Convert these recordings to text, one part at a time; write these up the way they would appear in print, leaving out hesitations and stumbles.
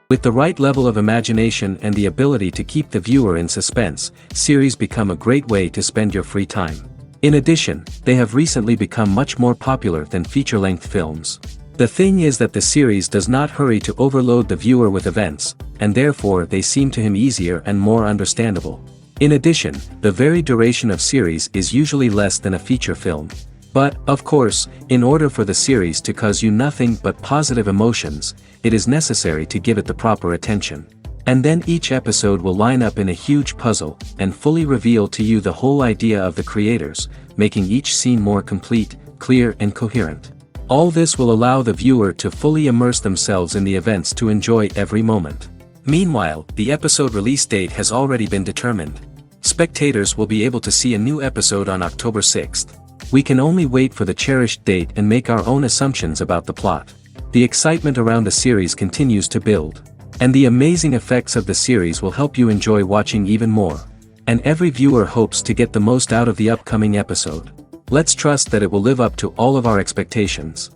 With the right level of imagination and the ability to keep the viewer in suspense, series become a great way to spend your free time. In addition, they have recently become much more popular than feature-length films. The thing is that the series does not hurry to overload the viewer with events, and therefore they seem to him easier and more understandable. In addition, the very duration of series is usually less than a feature film. But, of course, in order for the series to cause you nothing but positive emotions, it is necessary to give it the proper attention. And then each episode will line up in a huge puzzle, and fully reveal to you the whole idea of the creators, making each scene more complete, clear and coherent. All this will allow the viewer to fully immerse themselves in the events to enjoy every moment. Meanwhile, the episode release date has already been determined. Spectators will be able to see a new episode on October 6th. We can only wait for the cherished date and make our own assumptions about the plot. The excitement around the series continues to build. And the amazing effects of the series will help you enjoy watching even more. And every viewer hopes to get the most out of the upcoming episode. Let's trust that it will live up to all of our expectations.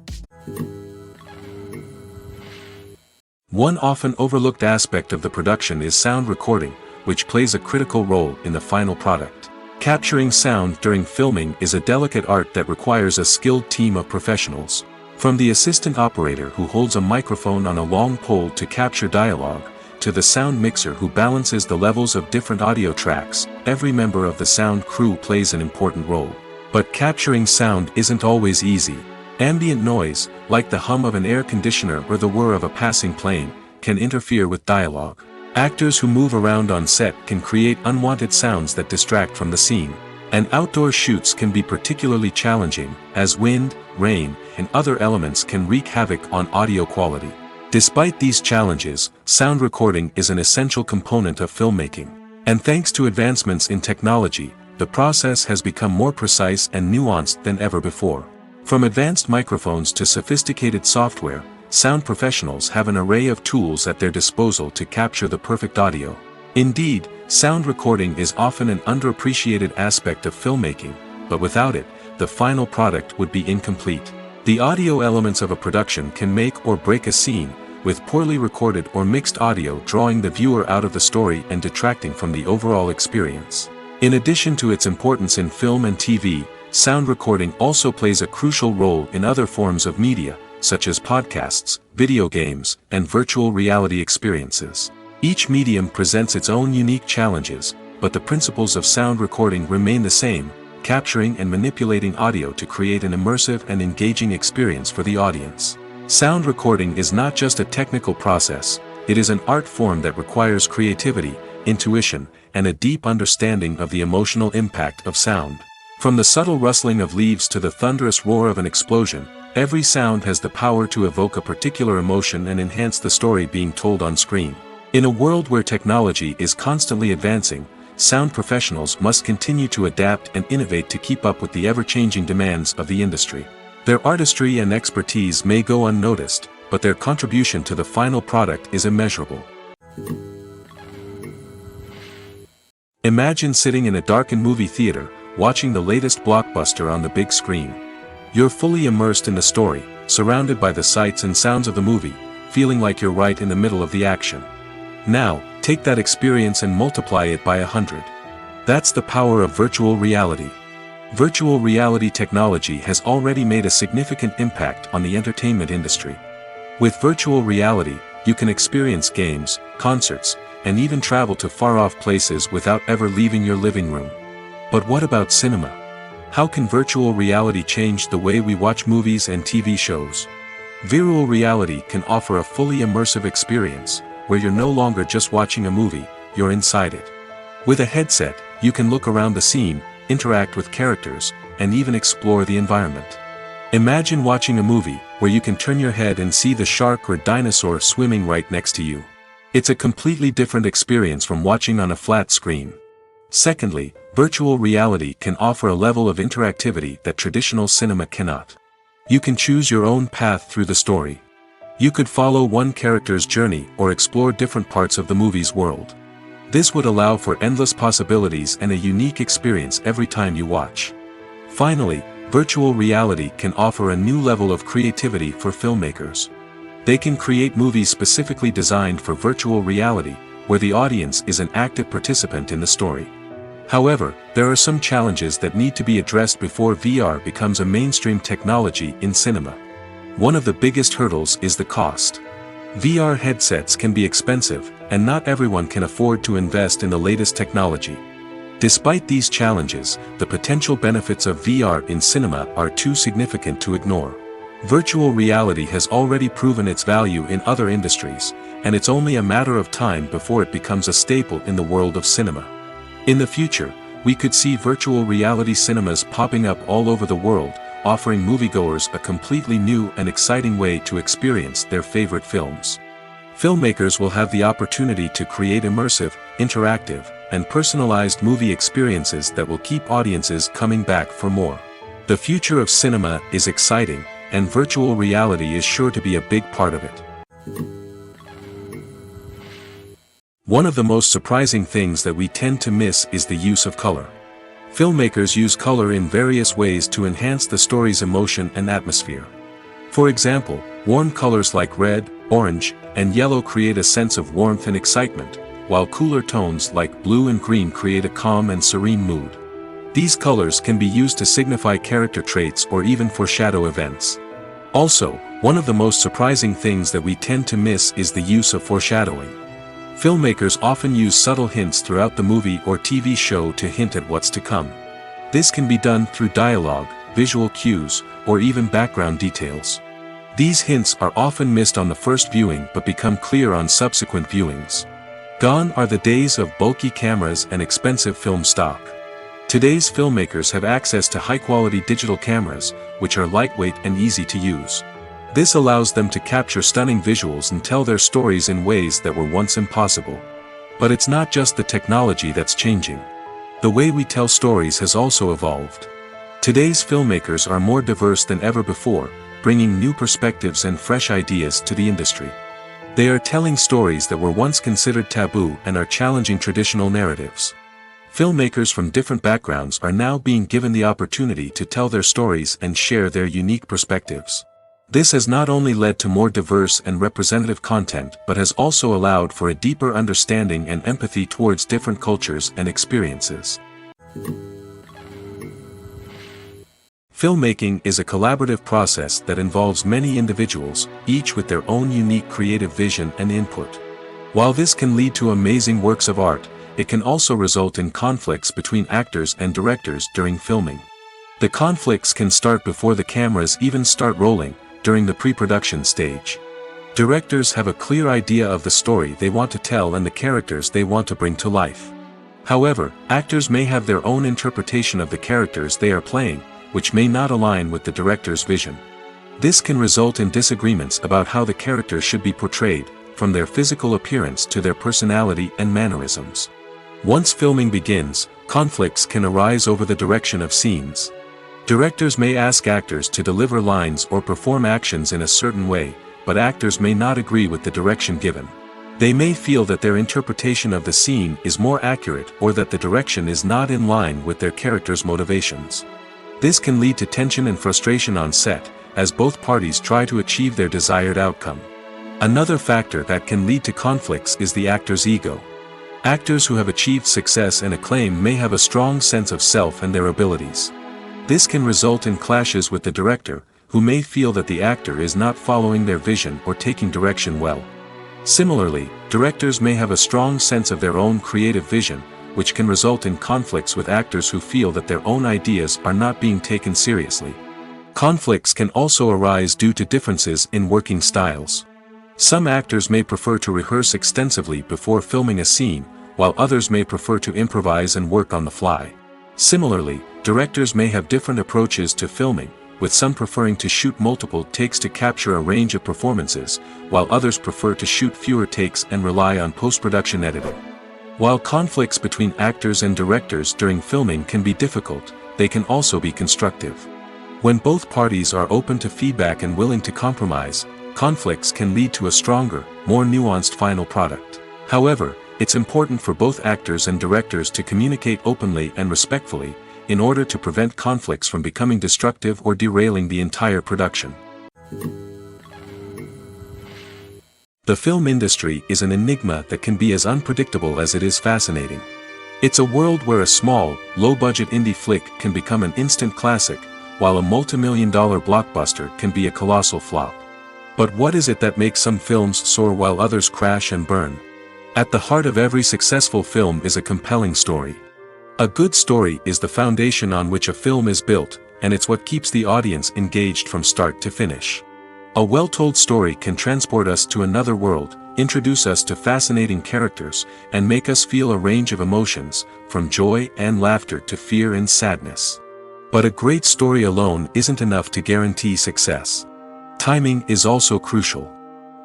One often overlooked aspect of the production is sound recording, which plays a critical role in the final product. Capturing sound during filming is a delicate art that requires a skilled team of professionals. From the assistant operator who holds a microphone on a long pole to capture dialogue, to the sound mixer who balances the levels of different audio tracks, every member of the sound crew plays an important role. But capturing sound isn't always easy. Ambient noise, like the hum of an air conditioner or the whir of a passing plane, can interfere with dialogue. Actors who move around on set can create unwanted sounds that distract from the scene. And outdoor shoots can be particularly challenging, as wind, rain, and other elements can wreak havoc on audio quality. Despite these challenges, sound recording is an essential component of filmmaking. And thanks to advancements in technology, the process has become more precise and nuanced than ever before. From advanced microphones to sophisticated software, sound professionals have an array of tools at their disposal to capture the perfect audio. Indeed, sound recording is often an underappreciated aspect of filmmaking, but without it, the final product would be incomplete. The audio elements of a production can make or break a scene, with poorly recorded or mixed audio drawing the viewer out of the story and detracting from the overall experience. In addition to its importance in film and TV, sound recording also plays a crucial role in other forms of media, such as podcasts, video games, and virtual reality experiences. Each medium presents its own unique challenges, but the principles of sound recording remain the same, capturing and manipulating audio to create an immersive and engaging experience for the audience. Sound recording is not just a technical process, it is an art form that requires creativity, intuition, and a deep understanding of the emotional impact of sound. From the subtle rustling of leaves to the thunderous roar of an explosion, every sound has the power to evoke a particular emotion and enhance the story being told on screen. In a world where technology is constantly advancing, sound professionals must continue to adapt and innovate to keep up with the ever-changing demands of the industry. Their artistry and expertise may go unnoticed, but their contribution to the final product is immeasurable. Imagine sitting in a darkened movie theater, watching the latest blockbuster on the big screen. You're fully immersed in the story, surrounded by the sights and sounds of the movie, feeling like you're right in the middle of the action. Now, take that experience and multiply it by 100. That's the power of virtual reality. Virtual reality technology has already made a significant impact on the entertainment industry. With virtual reality, you can experience games, concerts, and even travel to far-off places without ever leaving your living room. But what about cinema? How can virtual reality change the way we watch movies and TV shows? Virtual reality can offer a fully immersive experience, where you're no longer just watching a movie, you're inside it. With a headset, you can look around the scene, interact with characters, and even explore the environment. Imagine watching a movie, where you can turn your head and see the shark or dinosaur swimming right next to you. It's a completely different experience from watching on a flat screen. Secondly, virtual reality can offer a level of interactivity that traditional cinema cannot. You can choose your own path through the story. You could follow one character's journey or explore different parts of the movie's world. This would allow for endless possibilities and a unique experience every time you watch. Finally, virtual reality can offer a new level of creativity for filmmakers. They can create movies specifically designed for virtual reality, where the audience is an active participant in the story. However, there are some challenges that need to be addressed before VR becomes a mainstream technology in cinema. One of the biggest hurdles is the cost. VR headsets can be expensive, and not everyone can afford to invest in the latest technology. Despite these challenges, the potential benefits of VR in cinema are too significant to ignore. Virtual reality has already proven its value in other industries, and it's only a matter of time before it becomes a staple in the world of cinema. In the future, we could see virtual reality cinemas popping up all over the world, offering moviegoers a completely new and exciting way to experience their favorite films. Filmmakers will have the opportunity to create immersive, interactive, and personalized movie experiences that will keep audiences coming back for more. The future of cinema is exciting, and virtual reality is sure to be a big part of it. One of the most surprising things that we tend to miss is the use of color. Filmmakers use color in various ways to enhance the story's emotion and atmosphere. For example, warm colors like red, orange, and yellow create a sense of warmth and excitement, while cooler tones like blue and green create a calm and serene mood. These colors can be used to signify character traits or even foreshadow events. Also, one of the most surprising things that we tend to miss is the use of foreshadowing. Filmmakers often use subtle hints throughout the movie or TV show to hint at what's to come. This can be done through dialogue, visual cues, or even background details. These hints are often missed on the first viewing but become clear on subsequent viewings. Gone are the days of bulky cameras and expensive film stock. Today's filmmakers have access to high-quality digital cameras, which are lightweight and easy to use. This allows them to capture stunning visuals and tell their stories in ways that were once impossible. But it's not just the technology that's changing. The way we tell stories has also evolved. Today's filmmakers are more diverse than ever before, bringing new perspectives and fresh ideas to the industry. They are telling stories that were once considered taboo and are challenging traditional narratives. Filmmakers from different backgrounds are now being given the opportunity to tell their stories and share their unique perspectives. This has not only led to more diverse and representative content but has also allowed for a deeper understanding and empathy towards different cultures and experiences. Filmmaking is a collaborative process that involves many individuals, each with their own unique creative vision and input. While this can lead to amazing works of art, it can also result in conflicts between actors and directors during filming. The conflicts can start before the cameras even start rolling, during the pre-production stage. Directors have a clear idea of the story they want to tell and the characters they want to bring to life. However, actors may have their own interpretation of the characters they are playing, which may not align with the director's vision. This can result in disagreements about how the characters should be portrayed, from their physical appearance to their personality and mannerisms. Once filming begins, conflicts can arise over the direction of scenes. Directors may ask actors to deliver lines or perform actions in a certain way, but actors may not agree with the direction given. They may feel that their interpretation of the scene is more accurate or that the direction is not in line with their character's motivations. This can lead to tension and frustration on set, as both parties try to achieve their desired outcome. Another factor that can lead to conflicts is the actor's ego. Actors who have achieved success and acclaim may have a strong sense of self and their abilities. This can result in clashes with the director, who may feel that the actor is not following their vision or taking direction well. Similarly, directors may have a strong sense of their own creative vision, which can result in conflicts with actors who feel that their own ideas are not being taken seriously. Conflicts can also arise due to differences in working styles. Some actors may prefer to rehearse extensively before filming a scene, while others may prefer to improvise and work on the fly. Similarly, directors may have different approaches to filming, with some preferring to shoot multiple takes to capture a range of performances, while others prefer to shoot fewer takes and rely on post-production editing. While conflicts between actors and directors during filming can be difficult, they can also be constructive. When both parties are open to feedback and willing to compromise, conflicts can lead to a stronger, more nuanced final product. However, it's important for both actors and directors to communicate openly and respectfully, in order to prevent conflicts from becoming destructive or derailing the entire production. The film industry is an enigma that can be as unpredictable as it is fascinating. It's a world where a small, low-budget indie flick can become an instant classic, while a multi-million-dollar blockbuster can be a colossal flop. But what is it that makes some films soar while others crash and burn? At the heart of every successful film is a compelling story. A good story is the foundation on which a film is built, and it's what keeps the audience engaged from start to finish. A well-told story can transport us to another world, introduce us to fascinating characters, and make us feel a range of emotions, from joy and laughter to fear and sadness. But a great story alone isn't enough to guarantee success. Timing is also crucial.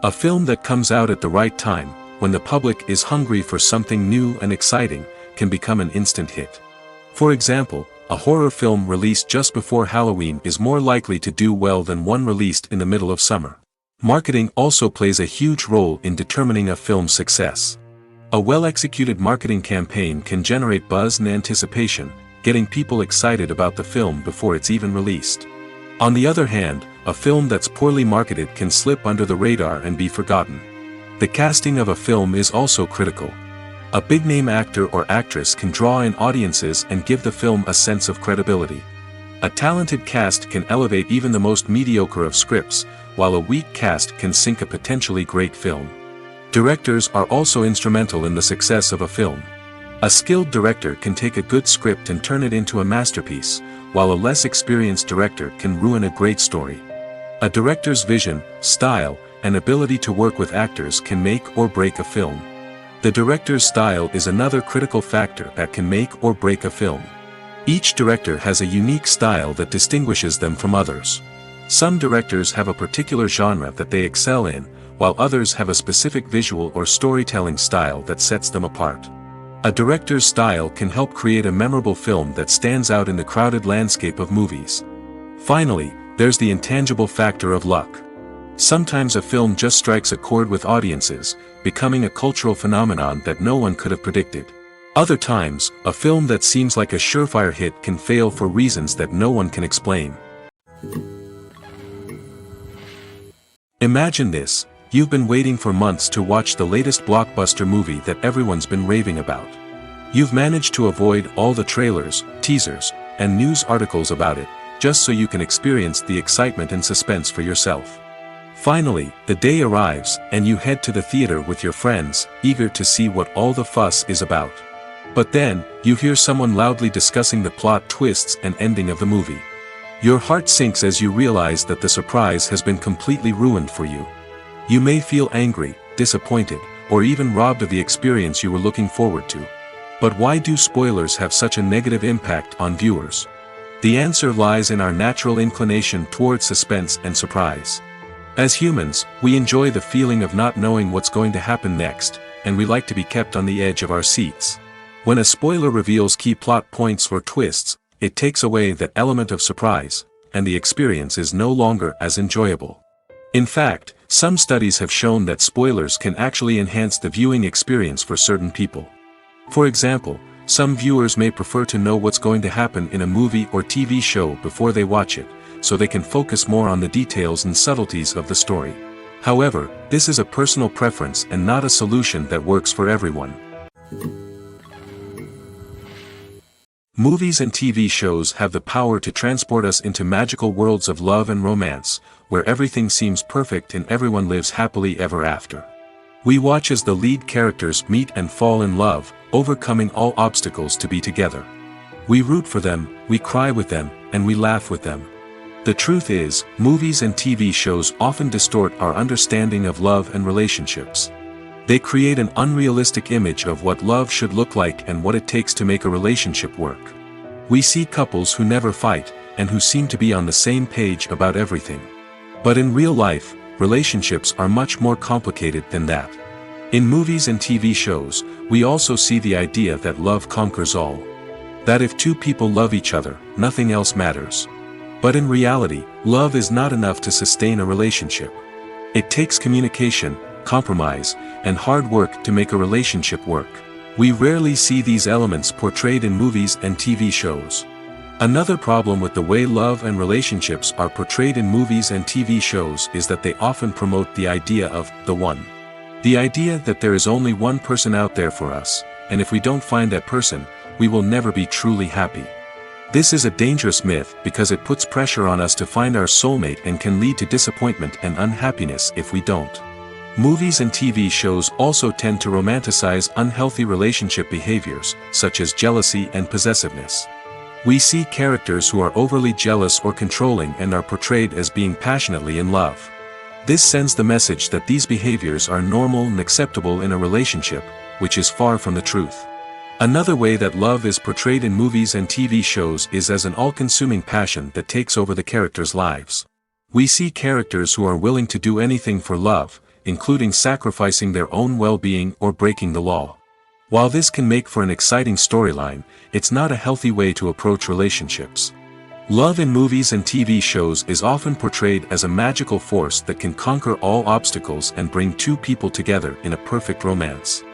A film that comes out at the right time, when the public is hungry for something new and exciting, can become an instant hit. For example, a horror film released just before Halloween is more likely to do well than one released in the middle of summer. Marketing also plays a huge role in determining a film's success. A well-executed marketing campaign can generate buzz and anticipation, getting people excited about the film before it's even released. On the other hand, a film that's poorly marketed can slip under the radar and be forgotten. The casting of a film is also critical. A big-name actor or actress can draw in audiences and give the film a sense of credibility. A talented cast can elevate even the most mediocre of scripts, while a weak cast can sink a potentially great film. Directors are also instrumental in the success of a film. A skilled director can take a good script and turn it into a masterpiece, while a less experienced director can ruin a great story. A director's vision, style, and ability to work with actors can make or break a film. The director's style is another critical factor that can make or break a film. Each director has a unique style that distinguishes them from others. Some directors have a particular genre that they excel in, while others have a specific visual or storytelling style that sets them apart. A director's style can help create a memorable film that stands out in the crowded landscape of movies. Finally, there's the intangible factor of luck. Sometimes a film just strikes a chord with audiences, becoming a cultural phenomenon that no one could have predicted. Other times, a film that seems like a surefire hit can fail for reasons that no one can explain. Imagine this: you've been waiting for months to watch the latest blockbuster movie that everyone's been raving about. You've managed to avoid all the trailers, teasers, and news articles about it, just so you can experience the excitement and suspense for yourself. Finally, the day arrives, and you head to the theater with your friends, eager to see what all the fuss is about. But then, you hear someone loudly discussing the plot twists and ending of the movie. Your heart sinks as you realize that the surprise has been completely ruined for you. You may feel angry, disappointed, or even robbed of the experience you were looking forward to. But why do spoilers have such a negative impact on viewers? The answer lies in our natural inclination towards suspense and surprise. As humans, we enjoy the feeling of not knowing what's going to happen next, and we like to be kept on the edge of our seats. When a spoiler reveals key plot points or twists, it takes away that element of surprise, and the experience is no longer as enjoyable. In fact, some studies have shown that spoilers can actually enhance the viewing experience for certain people. For example, some viewers may prefer to know what's going to happen in a movie or TV show before they watch it, so they can focus more on the details and subtleties of the story. However, this is a personal preference and not a solution that works for everyone. Movies and TV shows have the power to transport us into magical worlds of love and romance, where everything seems perfect and everyone lives happily ever after. We watch as the lead characters meet and fall in love, overcoming all obstacles to be together. We root for them, we cry with them, and we laugh with them. The truth is, movies and TV shows often distort our understanding of love and relationships. They create an unrealistic image of what love should look like and what it takes to make a relationship work. We see couples who never fight, and who seem to be on the same page about everything. But in real life, relationships are much more complicated than that. In movies and TV shows, we also see the idea that love conquers all. That if two people love each other, nothing else matters. But in reality, love is not enough to sustain a relationship. It takes communication, compromise, and hard work to make a relationship work. We rarely see these elements portrayed in movies and TV shows. Another problem with the way love and relationships are portrayed in movies and TV shows is that they often promote the idea of the one. The idea that there is only one person out there for us, and if we don't find that person, we will never be truly happy. This is a dangerous myth because it puts pressure on us to find our soulmate and can lead to disappointment and unhappiness if we don't. Movies and TV shows also tend to romanticize unhealthy relationship behaviors, such as jealousy and possessiveness. We see characters who are overly jealous or controlling and are portrayed as being passionately in love. This sends the message that these behaviors are normal and acceptable in a relationship, which is far from the truth. Another way that love is portrayed in movies and TV shows is as an all-consuming passion that takes over the characters' lives. We see characters who are willing to do anything for love, including sacrificing their own well-being or breaking the law. While this can make for an exciting storyline, it's not a healthy way to approach relationships. Love in movies and TV shows is often portrayed as a magical force that can conquer all obstacles and bring two people together in a perfect romance.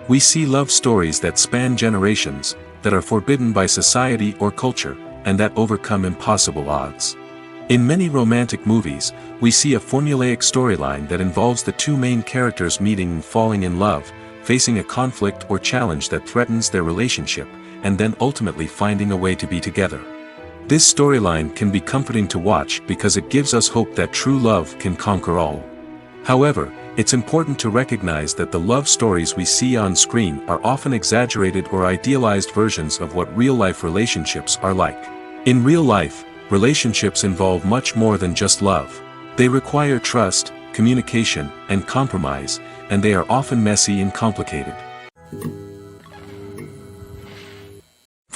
We see love stories that span generations, that are forbidden by society or culture, and that overcome impossible odds. In many romantic movies, we see a formulaic storyline that involves the two main characters meeting and falling in love, facing a conflict or challenge that threatens their relationship, and then ultimately finding a way to be together. This storyline can be comforting to watch because it gives us hope that true love can conquer all. However, it's important to recognize that the love stories we see on screen are often exaggerated or idealized versions of what real-life relationships are like. In real life, relationships involve much more than just love. They require trust, communication, and compromise, and they are often messy and complicated.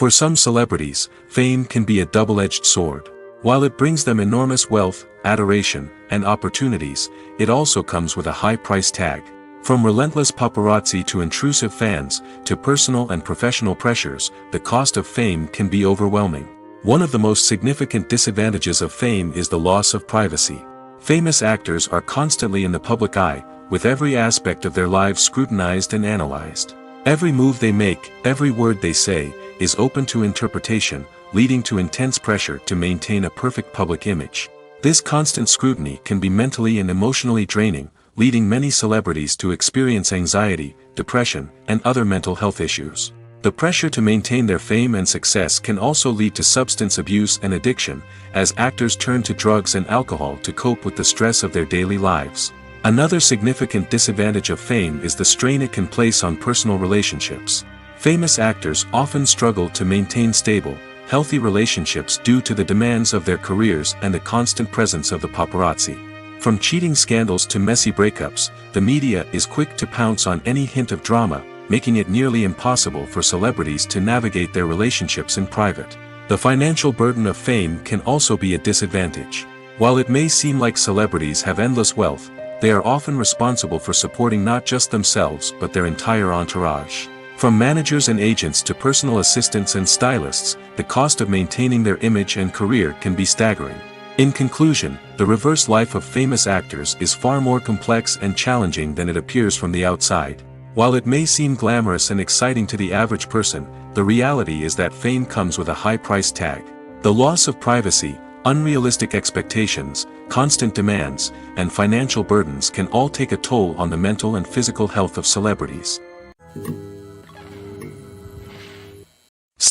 For some celebrities, fame can be a double-edged sword. While it brings them enormous wealth, adoration, and opportunities, it also comes with a high price tag. From relentless paparazzi to intrusive fans, to personal and professional pressures, the cost of fame can be overwhelming. One of the most significant disadvantages of fame is the loss of privacy. Famous actors are constantly in the public eye, with every aspect of their lives scrutinized and analyzed. Every move they make, every word they say, is open to interpretation, leading to intense pressure to maintain a perfect public image. This constant scrutiny can be mentally and emotionally draining, leading many celebrities to experience anxiety, depression, and other mental health issues. The pressure to maintain their fame and success can also lead to substance abuse and addiction, as actors turn to drugs and alcohol to cope with the stress of their daily lives. Another significant disadvantage of fame is the strain it can place on personal relationships. Famous actors often struggle to maintain stable, healthy relationships due to the demands of their careers and the constant presence of the paparazzi. From cheating scandals to messy breakups, the media is quick to pounce on any hint of drama, making it nearly impossible for celebrities to navigate their relationships in private. The financial burden of fame can also be a disadvantage. While it may seem like celebrities have endless wealth, they are often responsible for supporting not just themselves but their entire entourage. From managers and agents to personal assistants and stylists, the cost of maintaining their image and career can be staggering. In conclusion, the reverse life of famous actors is far more complex and challenging than it appears from the outside. While it may seem glamorous and exciting to the average person, the reality is that fame comes with a high price tag. The loss of privacy, unrealistic expectations, constant demands, and financial burdens can all take a toll on the mental and physical health of celebrities.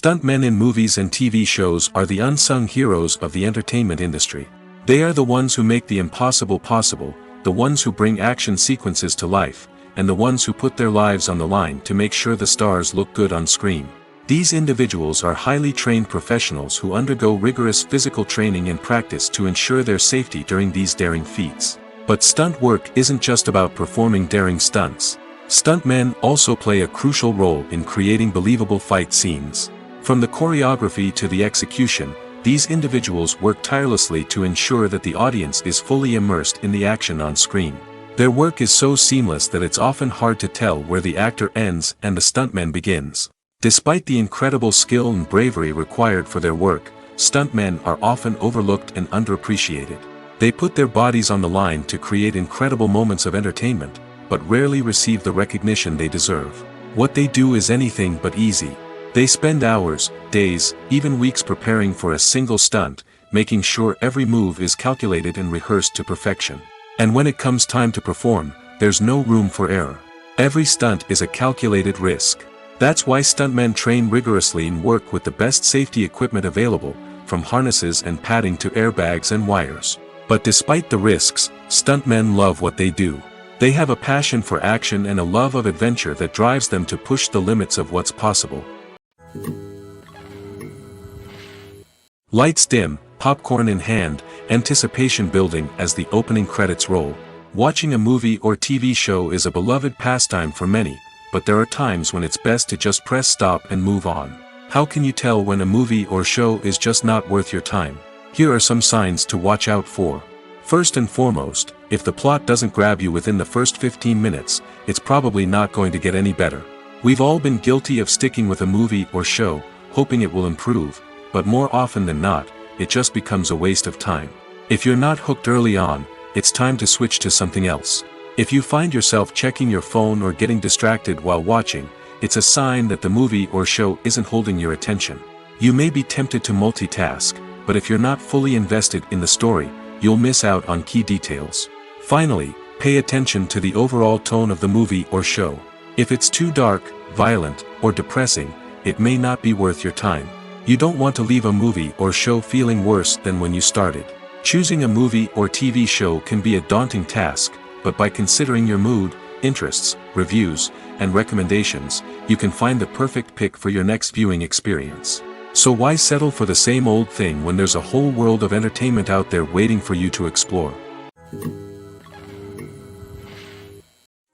Stuntmen in movies and TV shows are the unsung heroes of the entertainment industry. They are the ones who make the impossible possible, the ones who bring action sequences to life, and the ones who put their lives on the line to make sure the stars look good on screen. These individuals are highly trained professionals who undergo rigorous physical training and practice to ensure their safety during these daring feats. But stunt work isn't just about performing daring stunts. Stuntmen also play a crucial role in creating believable fight scenes. From the choreography to the execution, these individuals work tirelessly to ensure that the audience is fully immersed in the action on screen. Their work is so seamless that it's often hard to tell where the actor ends and the stuntman begins. Despite the incredible skill and bravery required for their work, stuntmen are often overlooked and underappreciated. They put their bodies on the line to create incredible moments of entertainment, but rarely receive the recognition they deserve. What they do is anything but easy. They spend hours, days, even weeks preparing for a single stunt, making sure every move is calculated and rehearsed to perfection. And when it comes time to perform, there's no room for error. Every stunt is a calculated risk. That's why stuntmen train rigorously and work with the best safety equipment available, from harnesses and padding to airbags and wires. But despite the risks, stuntmen love what they do. They have a passion for action and a love of adventure that drives them to push the limits of what's possible. Lights dim, popcorn in hand, anticipation building as the opening credits roll. Watching a movie or TV show is a beloved pastime for many, but there are times when it's best to just press stop and move on. How can you tell when a movie or show is just not worth your time? Here are some signs to watch out for. First and foremost, if the plot doesn't grab you within the first 15 minutes, it's probably not going to get any better. We've all been guilty of sticking with a movie or show, hoping it will improve, but more often than not, it just becomes a waste of time. If you're not hooked early on, it's time to switch to something else. If you find yourself checking your phone or getting distracted while watching, it's a sign that the movie or show isn't holding your attention. You may be tempted to multitask, but if you're not fully invested in the story, you'll miss out on key details. Finally, pay attention to the overall tone of the movie or show. If it's too dark, violent, or depressing, it may not be worth your time. You don't want to leave a movie or show feeling worse than when you started. Choosing a movie or TV show can be a daunting task, but by considering your mood, interests, reviews, and recommendations, you can find the perfect pick for your next viewing experience. So why settle for the same old thing when there's a whole world of entertainment out there waiting for you to explore?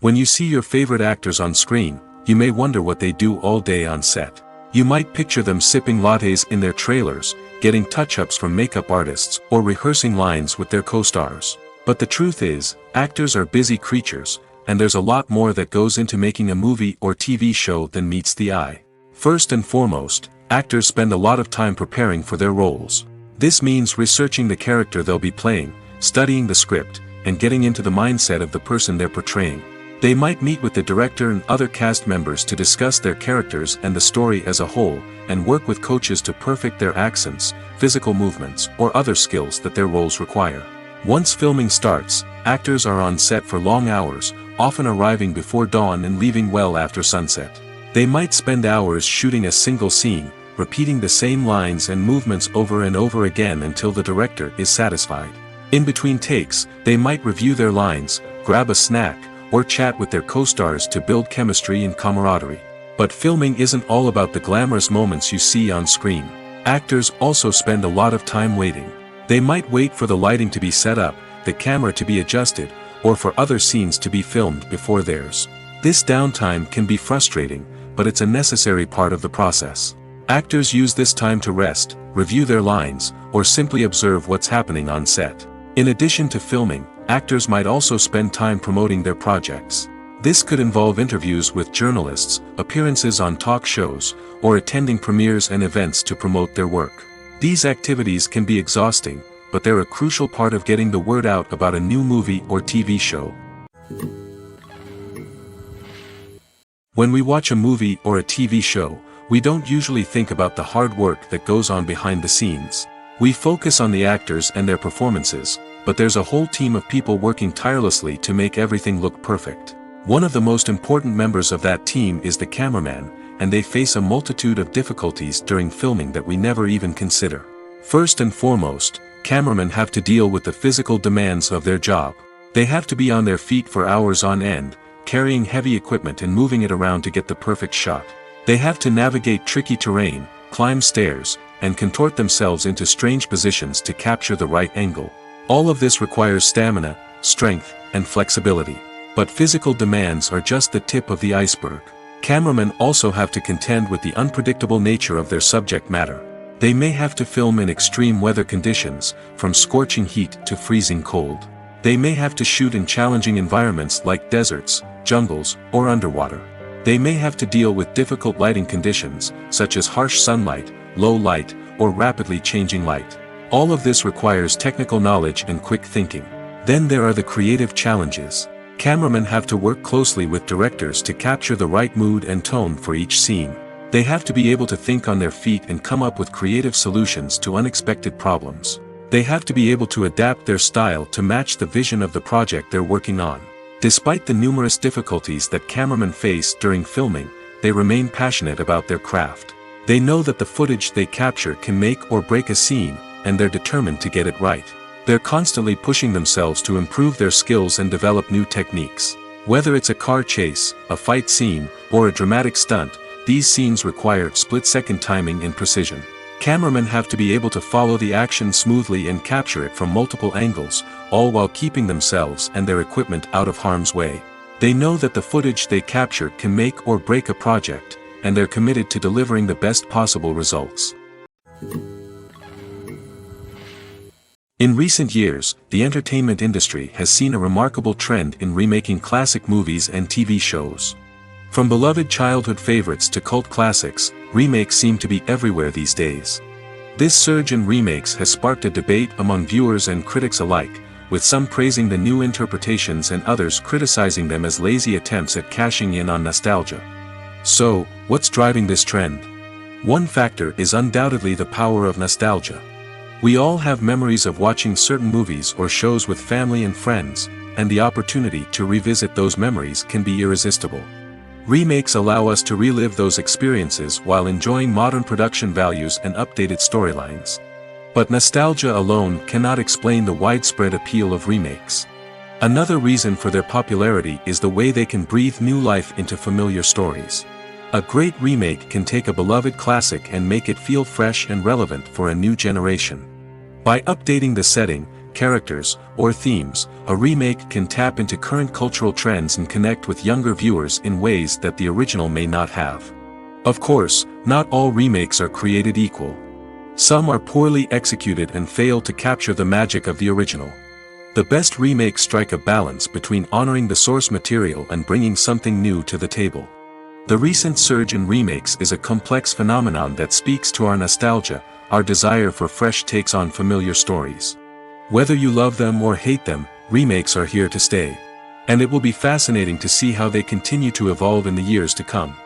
When you see your favorite actors on screen, you may wonder what they do all day on set. You might picture them sipping lattes in their trailers, getting touch-ups from makeup artists, or rehearsing lines with their co-stars. But the truth is, actors are busy creatures, and there's a lot more that goes into making a movie or TV show than meets the eye. First and foremost, actors spend a lot of time preparing for their roles. This means researching the character they'll be playing, studying the script, and getting into the mindset of the person they're portraying. They might meet with the director and other cast members to discuss their characters and the story as a whole, and work with coaches to perfect their accents, physical movements, or other skills that their roles require. Once filming starts, actors are on set for long hours, often arriving before dawn and leaving well after sunset. They might spend hours shooting a single scene, repeating the same lines and movements over and over again until the director is satisfied. In between takes, they might review their lines, grab a snack, or chat with their co-stars to build chemistry and camaraderie. But filming isn't all about the glamorous moments you see on screen. Actors also spend a lot of time waiting. They might wait for the lighting to be set up, the camera to be adjusted, or for other scenes to be filmed before theirs. This downtime can be frustrating, but it's a necessary part of the process. Actors use this time to rest, review their lines, or simply observe what's happening on set. In addition to filming, actors might also spend time promoting their projects. This could involve interviews with journalists, appearances on talk shows, or attending premieres and events to promote their work. These activities can be exhausting, but they're a crucial part of getting the word out about a new movie or TV show. When we watch a movie or a TV show, we don't usually think about the hard work that goes on behind the scenes. We focus on the actors and their performances, but there's a whole team of people working tirelessly to make everything look perfect. One of the most important members of that team is the cameraman, and they face a multitude of difficulties during filming that we never even consider. First and foremost, cameramen have to deal with the physical demands of their job. They have to be on their feet for hours on end, carrying heavy equipment and moving it around to get the perfect shot. They have to navigate tricky terrain, climb stairs, and contort themselves into strange positions to capture the right angle. All of this requires stamina, strength, and flexibility. But physical demands are just the tip of the iceberg. Cameramen also have to contend with the unpredictable nature of their subject matter. They may have to film in extreme weather conditions, from scorching heat to freezing cold. They may have to shoot in challenging environments like deserts, jungles, or underwater. They may have to deal with difficult lighting conditions, such as harsh sunlight, low light, or rapidly changing light. All of this requires technical knowledge and quick thinking. Then there are the creative challenges. Cameramen have to work closely with directors to capture the right mood and tone for each scene. They have to be able to think on their feet and come up with creative solutions to unexpected problems. They have to be able to adapt their style to match the vision of the project they're working on. Despite the numerous difficulties that cameramen face during filming, they remain passionate about their craft. They know that the footage they capture can make or break a scene, and they're determined to get it right. They're constantly pushing themselves to improve their skills and develop new techniques. Whether it's a car chase, a fight scene, or a dramatic stunt, these scenes require split-second timing and precision. Cameramen have to be able to follow the action smoothly and capture it from multiple angles, all while keeping themselves and their equipment out of harm's way. They know that the footage they capture can make or break a project, and they're committed to delivering the best possible results. In recent years, the entertainment industry has seen a remarkable trend in remaking classic movies and TV shows. From beloved childhood favorites to cult classics, remakes seem to be everywhere these days. This surge in remakes has sparked a debate among viewers and critics alike, with some praising the new interpretations and others criticizing them as lazy attempts at cashing in on nostalgia. So, what's driving this trend? One factor is undoubtedly the power of nostalgia. We all have memories of watching certain movies or shows with family and friends, and the opportunity to revisit those memories can be irresistible. Remakes allow us to relive those experiences while enjoying modern production values and updated storylines. But nostalgia alone cannot explain the widespread appeal of remakes. Another reason for their popularity is the way they can breathe new life into familiar stories. A great remake can take a beloved classic and make it feel fresh and relevant for a new generation. By updating the setting, characters, or themes, a remake can tap into current cultural trends and connect with younger viewers in ways that the original may not have. Of course, not all remakes are created equal. Some are poorly executed and fail to capture the magic of the original. The best remakes strike a balance between honoring the source material and bringing something new to the table. The recent surge in remakes is a complex phenomenon that speaks to our nostalgia, our desire for fresh takes on familiar stories. Whether you love them or hate them, remakes are here to stay. And it will be fascinating to see how they continue to evolve in the years to come.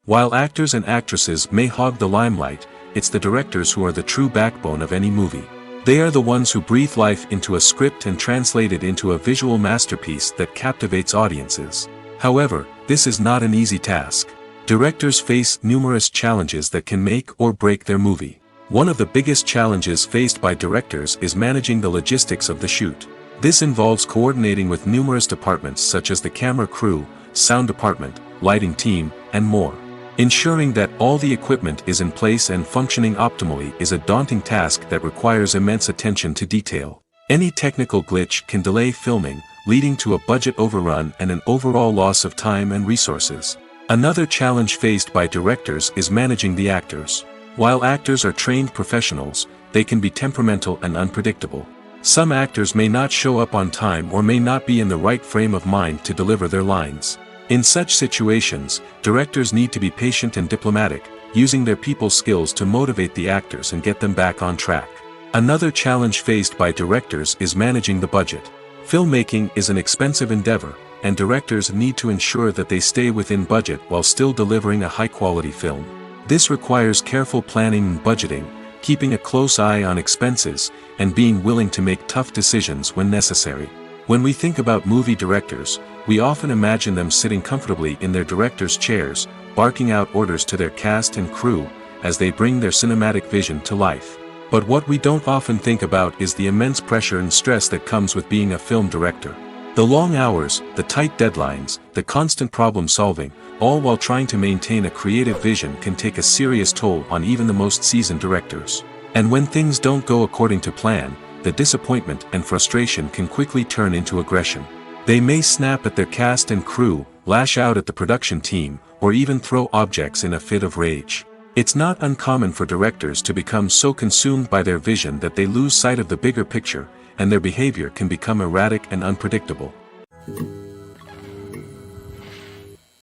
While actors and actresses may hog the limelight, it's the directors who are the true backbone of any movie. They are the ones who breathe life into a script and translate it into a visual masterpiece that captivates audiences. However, this is not an easy task. Directors face numerous challenges that can make or break their movie. One of the biggest challenges faced by directors is managing the logistics of the shoot. This involves coordinating with numerous departments such as the camera crew, sound department, lighting team, and more. Ensuring that all the equipment is in place and functioning optimally is a daunting task that requires immense attention to detail. Any technical glitch can delay filming, leading to a budget overrun and an overall loss of time and resources. Another challenge faced by directors is managing the actors. While actors are trained professionals, they can be temperamental and unpredictable. Some actors may not show up on time or may not be in the right frame of mind to deliver their lines. In such situations, directors need to be patient and diplomatic, using their people skills to motivate the actors and get them back on track. Another challenge faced by directors is managing the budget. Filmmaking is an expensive endeavor, and directors need to ensure that they stay within budget while still delivering a high-quality film. This requires careful planning and budgeting, keeping a close eye on expenses, and being willing to make tough decisions when necessary. When we think about movie directors, we often imagine them sitting comfortably in their director's chairs, barking out orders to their cast and crew, as they bring their cinematic vision to life. But what we don't often think about is the immense pressure and stress that comes with being a film director. The long hours, the tight deadlines, the constant problem solving, all while trying to maintain a creative vision can take a serious toll on even the most seasoned directors. And when things don't go according to plan, the disappointment and frustration can quickly turn into aggression. They may snap at their cast and crew, lash out at the production team, or even throw objects in a fit of rage. It's not uncommon for directors to become so consumed by their vision that they lose sight of the bigger picture, and their behavior can become erratic and unpredictable.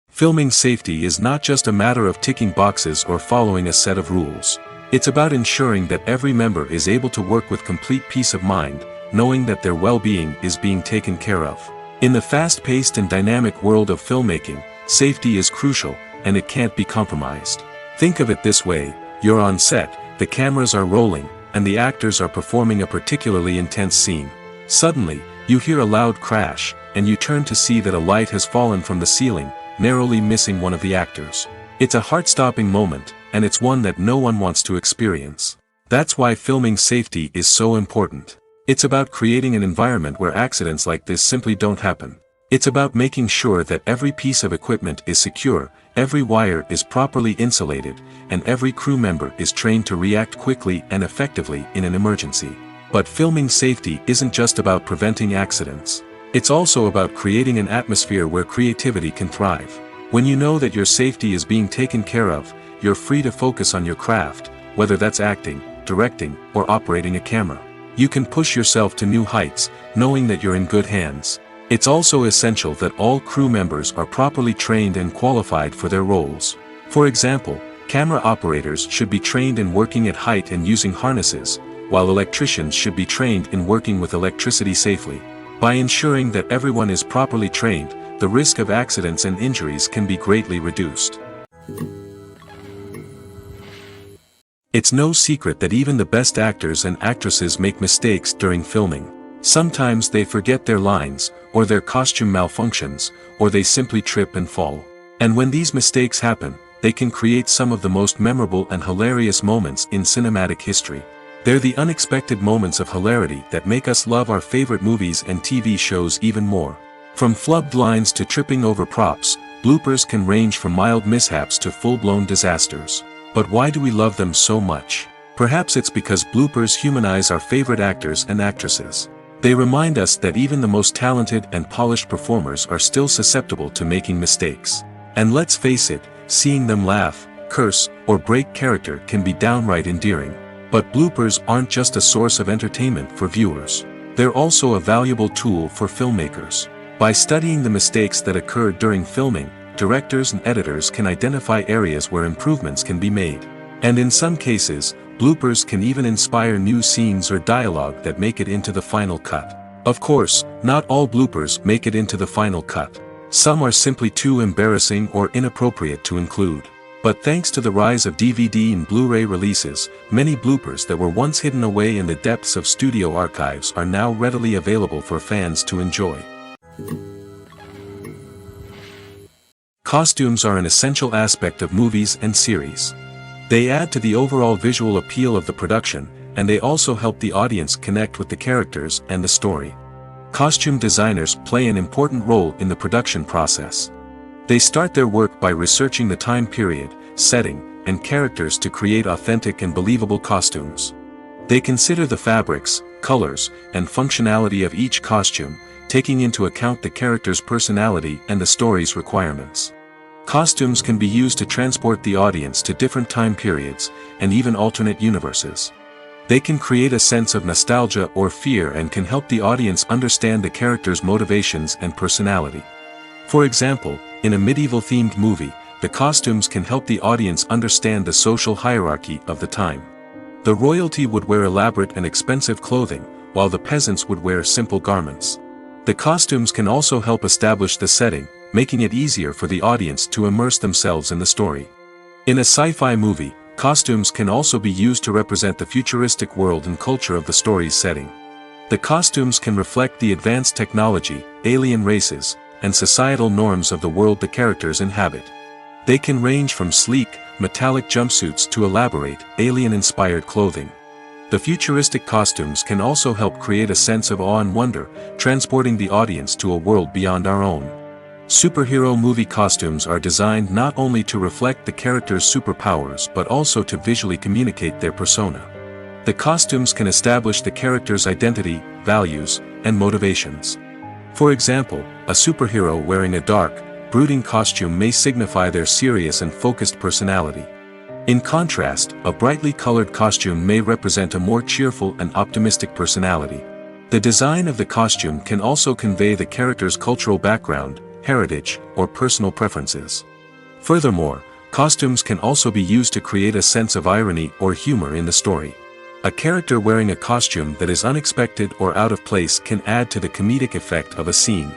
Filming safety is not just a matter of ticking boxes or following a set of rules. It's about ensuring that every member is able to work with complete peace of mind, knowing that their well-being is being taken care of. In the fast-paced and dynamic world of filmmaking, safety is crucial, and it can't be compromised. Think of it this way: you're on set, the cameras are rolling, and the actors are performing a particularly intense scene. Suddenly, you hear a loud crash, and you turn to see that a light has fallen from the ceiling, narrowly missing one of the actors. It's a heart-stopping moment, and it's one that no one wants to experience. That's why filming safety is so important. It's about creating an environment where accidents like this simply don't happen. It's about making sure that every piece of equipment is secure, every wire is properly insulated, and every crew member is trained to react quickly and effectively in an emergency. But filming safety isn't just about preventing accidents. It's also about creating an atmosphere where creativity can thrive. When you know that your safety is being taken care of, you're free to focus on your craft, whether that's acting, directing, or operating a camera. You can push yourself to new heights, knowing that you're in good hands. It's also essential that all crew members are properly trained and qualified for their roles. For example, camera operators should be trained in working at height and using harnesses, while electricians should be trained in working with electricity safely. By ensuring that everyone is properly trained, the risk of accidents and injuries can be greatly reduced. It's no secret that even the best actors and actresses make mistakes during filming. Sometimes they forget their lines, or their costume malfunctions, or they simply trip and fall. And when these mistakes happen, they can create some of the most memorable and hilarious moments in cinematic history. They're the unexpected moments of hilarity that make us love our favorite movies and TV shows even more. From flubbed lines to tripping over props, bloopers can range from mild mishaps to full-blown disasters. But why do we love them so much? Perhaps it's because bloopers humanize our favorite actors and actresses. They remind us that even the most talented and polished performers are still susceptible to making mistakes. And let's face it, seeing them laugh, curse, or break character can be downright endearing. But bloopers aren't just a source of entertainment for viewers. They're also a valuable tool for filmmakers. By studying the mistakes that occurred during filming, directors and editors can identify areas where improvements can be made. And in some cases, bloopers can even inspire new scenes or dialogue that make it into the final cut. Of course, not all bloopers make it into the final cut. Some are simply too embarrassing or inappropriate to include. But thanks to the rise of DVD and Blu-ray releases, many bloopers that were once hidden away in the depths of studio archives are now readily available for fans to enjoy. Costumes are an essential aspect of movies and series. They add to the overall visual appeal of the production, and they also help the audience connect with the characters and the story. Costume designers play an important role in the production process. They start their work by researching the time period, setting, and characters to create authentic and believable costumes. They consider the fabrics, colors, and functionality of each costume, taking into account the character's personality and the story's requirements. Costumes can be used to transport the audience to different time periods, and even alternate universes. They can create a sense of nostalgia or fear and can help the audience understand the character's motivations and personality. For example, in a medieval-themed movie, the costumes can help the audience understand the social hierarchy of the time. The royalty would wear elaborate and expensive clothing, while the peasants would wear simple garments. The costumes can also help establish the setting, making it easier for the audience to immerse themselves in the story. In a sci-fi movie, costumes can also be used to represent the futuristic world and culture of the story's setting. The costumes can reflect the advanced technology, alien races, and societal norms of the world the characters inhabit. They can range from sleek, metallic jumpsuits to elaborate, alien-inspired clothing. The futuristic costumes can also help create a sense of awe and wonder, transporting the audience to a world beyond our own. Superhero movie costumes are designed not only to reflect the character's superpowers but also to visually communicate their persona. The costumes can establish the character's identity, values, and motivations. For example, a superhero wearing a dark, brooding costume may signify their serious and focused personality. In contrast, a brightly colored costume may represent a more cheerful and optimistic personality. The design of the costume can also convey the character's cultural background, heritage, or personal preferences. Furthermore, costumes can also be used to create a sense of irony or humor in the story. A character wearing a costume that is unexpected or out of place can add to the comedic effect of a scene.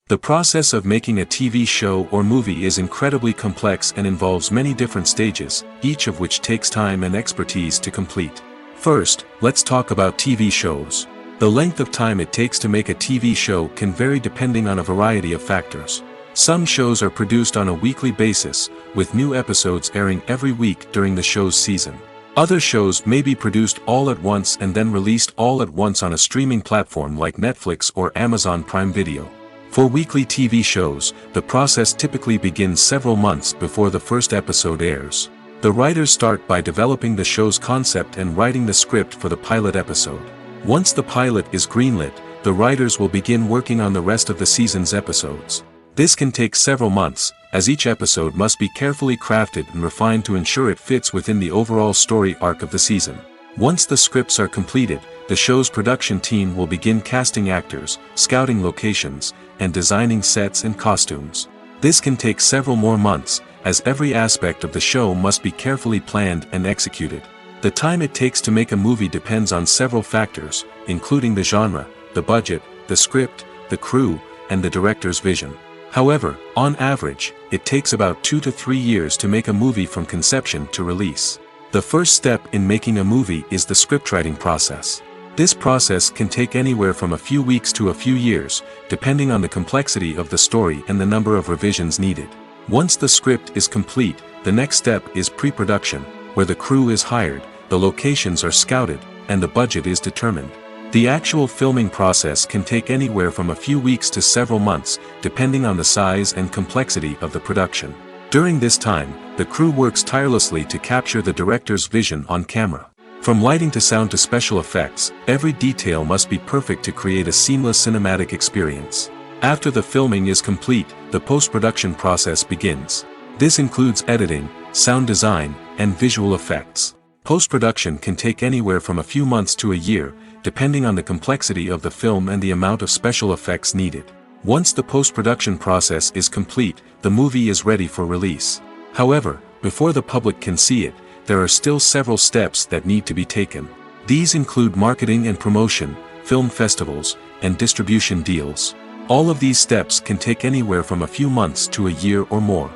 The process of making a TV show or movie is incredibly complex and involves many different stages, each of which takes time and expertise to complete. First, let's talk about TV shows. The length of time it takes to make a TV show can vary depending on a variety of factors. Some shows are produced on a weekly basis, with new episodes airing every week during the show's season. Other shows may be produced all at once and then released all at once on a streaming platform like Netflix or Amazon Prime Video. For weekly TV shows, the process typically begins several months before the first episode airs. The writers start by developing the show's concept and writing the script for the pilot episode. Once the pilot is greenlit, the writers will begin working on the rest of the season's episodes. This can take several months, as each episode must be carefully crafted and refined to ensure it fits within the overall story arc of the season. Once the scripts are completed, the show's production team will begin casting actors, scouting locations, and designing sets and costumes. This can take several more months, as every aspect of the show must be carefully planned and executed. The time it takes to make a movie depends on several factors, including the genre, the budget, the script, the crew, and the director's vision. However, on average, it takes about 2 to 3 years to make a movie from conception to release. The first step in making a movie is the scriptwriting process. This process can take anywhere from a few weeks to a few years, depending on the complexity of the story and the number of revisions needed. Once the script is complete, the next step is pre-production, where the crew is hired, the locations are scouted, and the budget is determined. The actual filming process can take anywhere from a few weeks to several months, depending on the size and complexity of the production. During this time, the crew works tirelessly to capture the director's vision on camera. From lighting to sound to special effects, every detail must be perfect to create a seamless cinematic experience. After the filming is complete, the post-production process begins. This includes editing, sound design, and visual effects. Post-production can take anywhere from a few months to a year, depending on the complexity of the film and the amount of special effects needed. Once the post-production process is complete, the movie is ready for release. However, before the public can see it, there are still several steps that need to be taken. These include marketing and promotion, film festivals, and distribution deals. All of these steps can take anywhere from a few months to a year or more.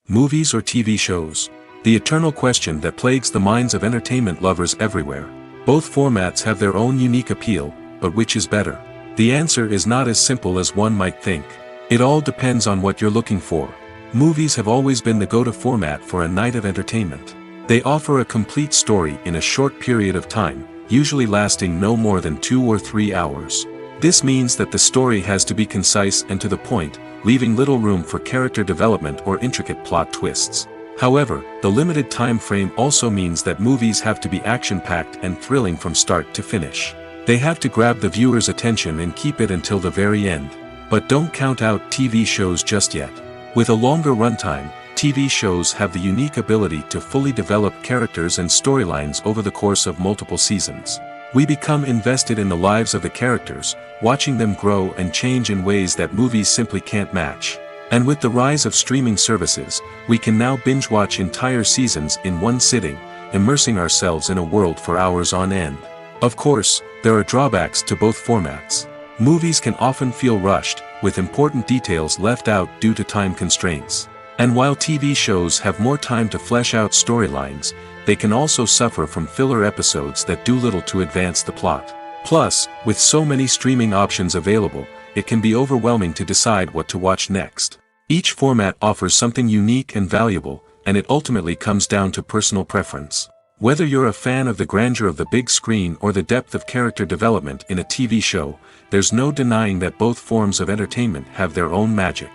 Movies or TV shows? The eternal question that plagues the minds of entertainment lovers everywhere. Both formats have their own unique appeal, but which is better? The answer is not as simple as one might think. It all depends on what you're looking for. Movies have always been the go-to format for a night of entertainment. They offer a complete story in a short period of time, usually lasting no more than 2 or 3 hours. This means that the story has to be concise and to the point, leaving little room for character development or intricate plot twists. However, the limited time frame also means that movies have to be action-packed and thrilling from start to finish. They have to grab the viewer's attention and keep it until the very end. But don't count out TV shows just yet. With a longer runtime, TV shows have the unique ability to fully develop characters and storylines over the course of multiple seasons. We become invested in the lives of the characters, watching them grow and change in ways that movies simply can't match. And with the rise of streaming services, we can now binge-watch entire seasons in one sitting, immersing ourselves in a world for hours on end. Of course, there are drawbacks to both formats. Movies can often feel rushed, with important details left out due to time constraints. And while TV shows have more time to flesh out storylines, they can also suffer from filler episodes that do little to advance the plot. Plus, with so many streaming options available, it can be overwhelming to decide what to watch next. Each format offers something unique and valuable, and it ultimately comes down to personal preference. Whether you're a fan of the grandeur of the big screen or the depth of character development in a TV show, there's no denying that both forms of entertainment have their own magic.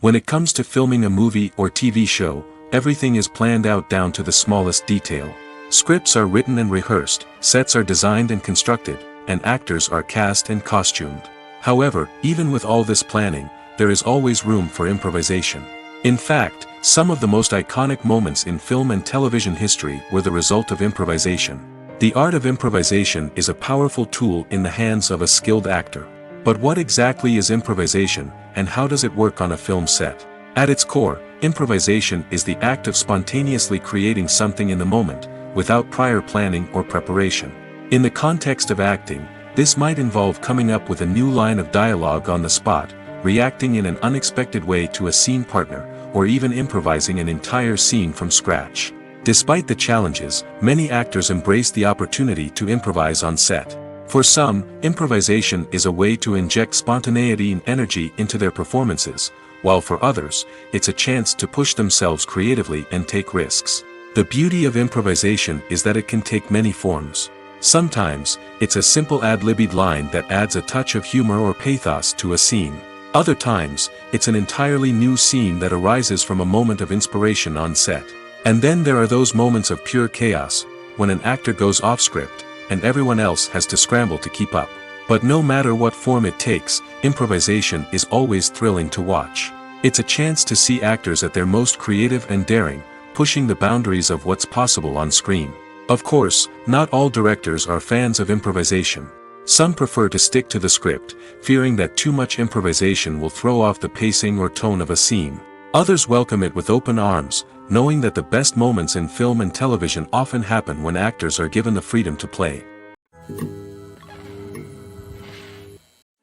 When it comes to filming a movie or TV show, everything is planned out down to the smallest detail. Scripts are written and rehearsed, sets are designed and constructed, and actors are cast and costumed. However, even with all this planning, there is always room for improvisation. In fact, some of the most iconic moments in film and television history were the result of improvisation. The art of improvisation is a powerful tool in the hands of a skilled actor. But what exactly is improvisation, and how does it work on a film set? At its core, improvisation is the act of spontaneously creating something in the moment, without prior planning or preparation. In the context of acting, this might involve coming up with a new line of dialogue on the spot, reacting in an unexpected way to a scene partner, or even improvising an entire scene from scratch. Despite the challenges, many actors embrace the opportunity to improvise on set. For some, improvisation is a way to inject spontaneity and energy into their performances, while for others, it's a chance to push themselves creatively and take risks. The beauty of improvisation is that it can take many forms. Sometimes, it's a simple ad-libbed line that adds a touch of humor or pathos to a scene. Other times, it's an entirely new scene that arises from a moment of inspiration on set. And then there are those moments of pure chaos, when an actor goes off script, and everyone else has to scramble to keep up. But no matter what form it takes, improvisation is always thrilling to watch. It's a chance to see actors at their most creative and daring, pushing the boundaries of what's possible on screen. Of course, not all directors are fans of improvisation. Some prefer to stick to the script, fearing that too much improvisation will throw off the pacing or tone of a scene. Others welcome it with open arms, knowing that the best moments in film and television often happen when actors are given the freedom to play.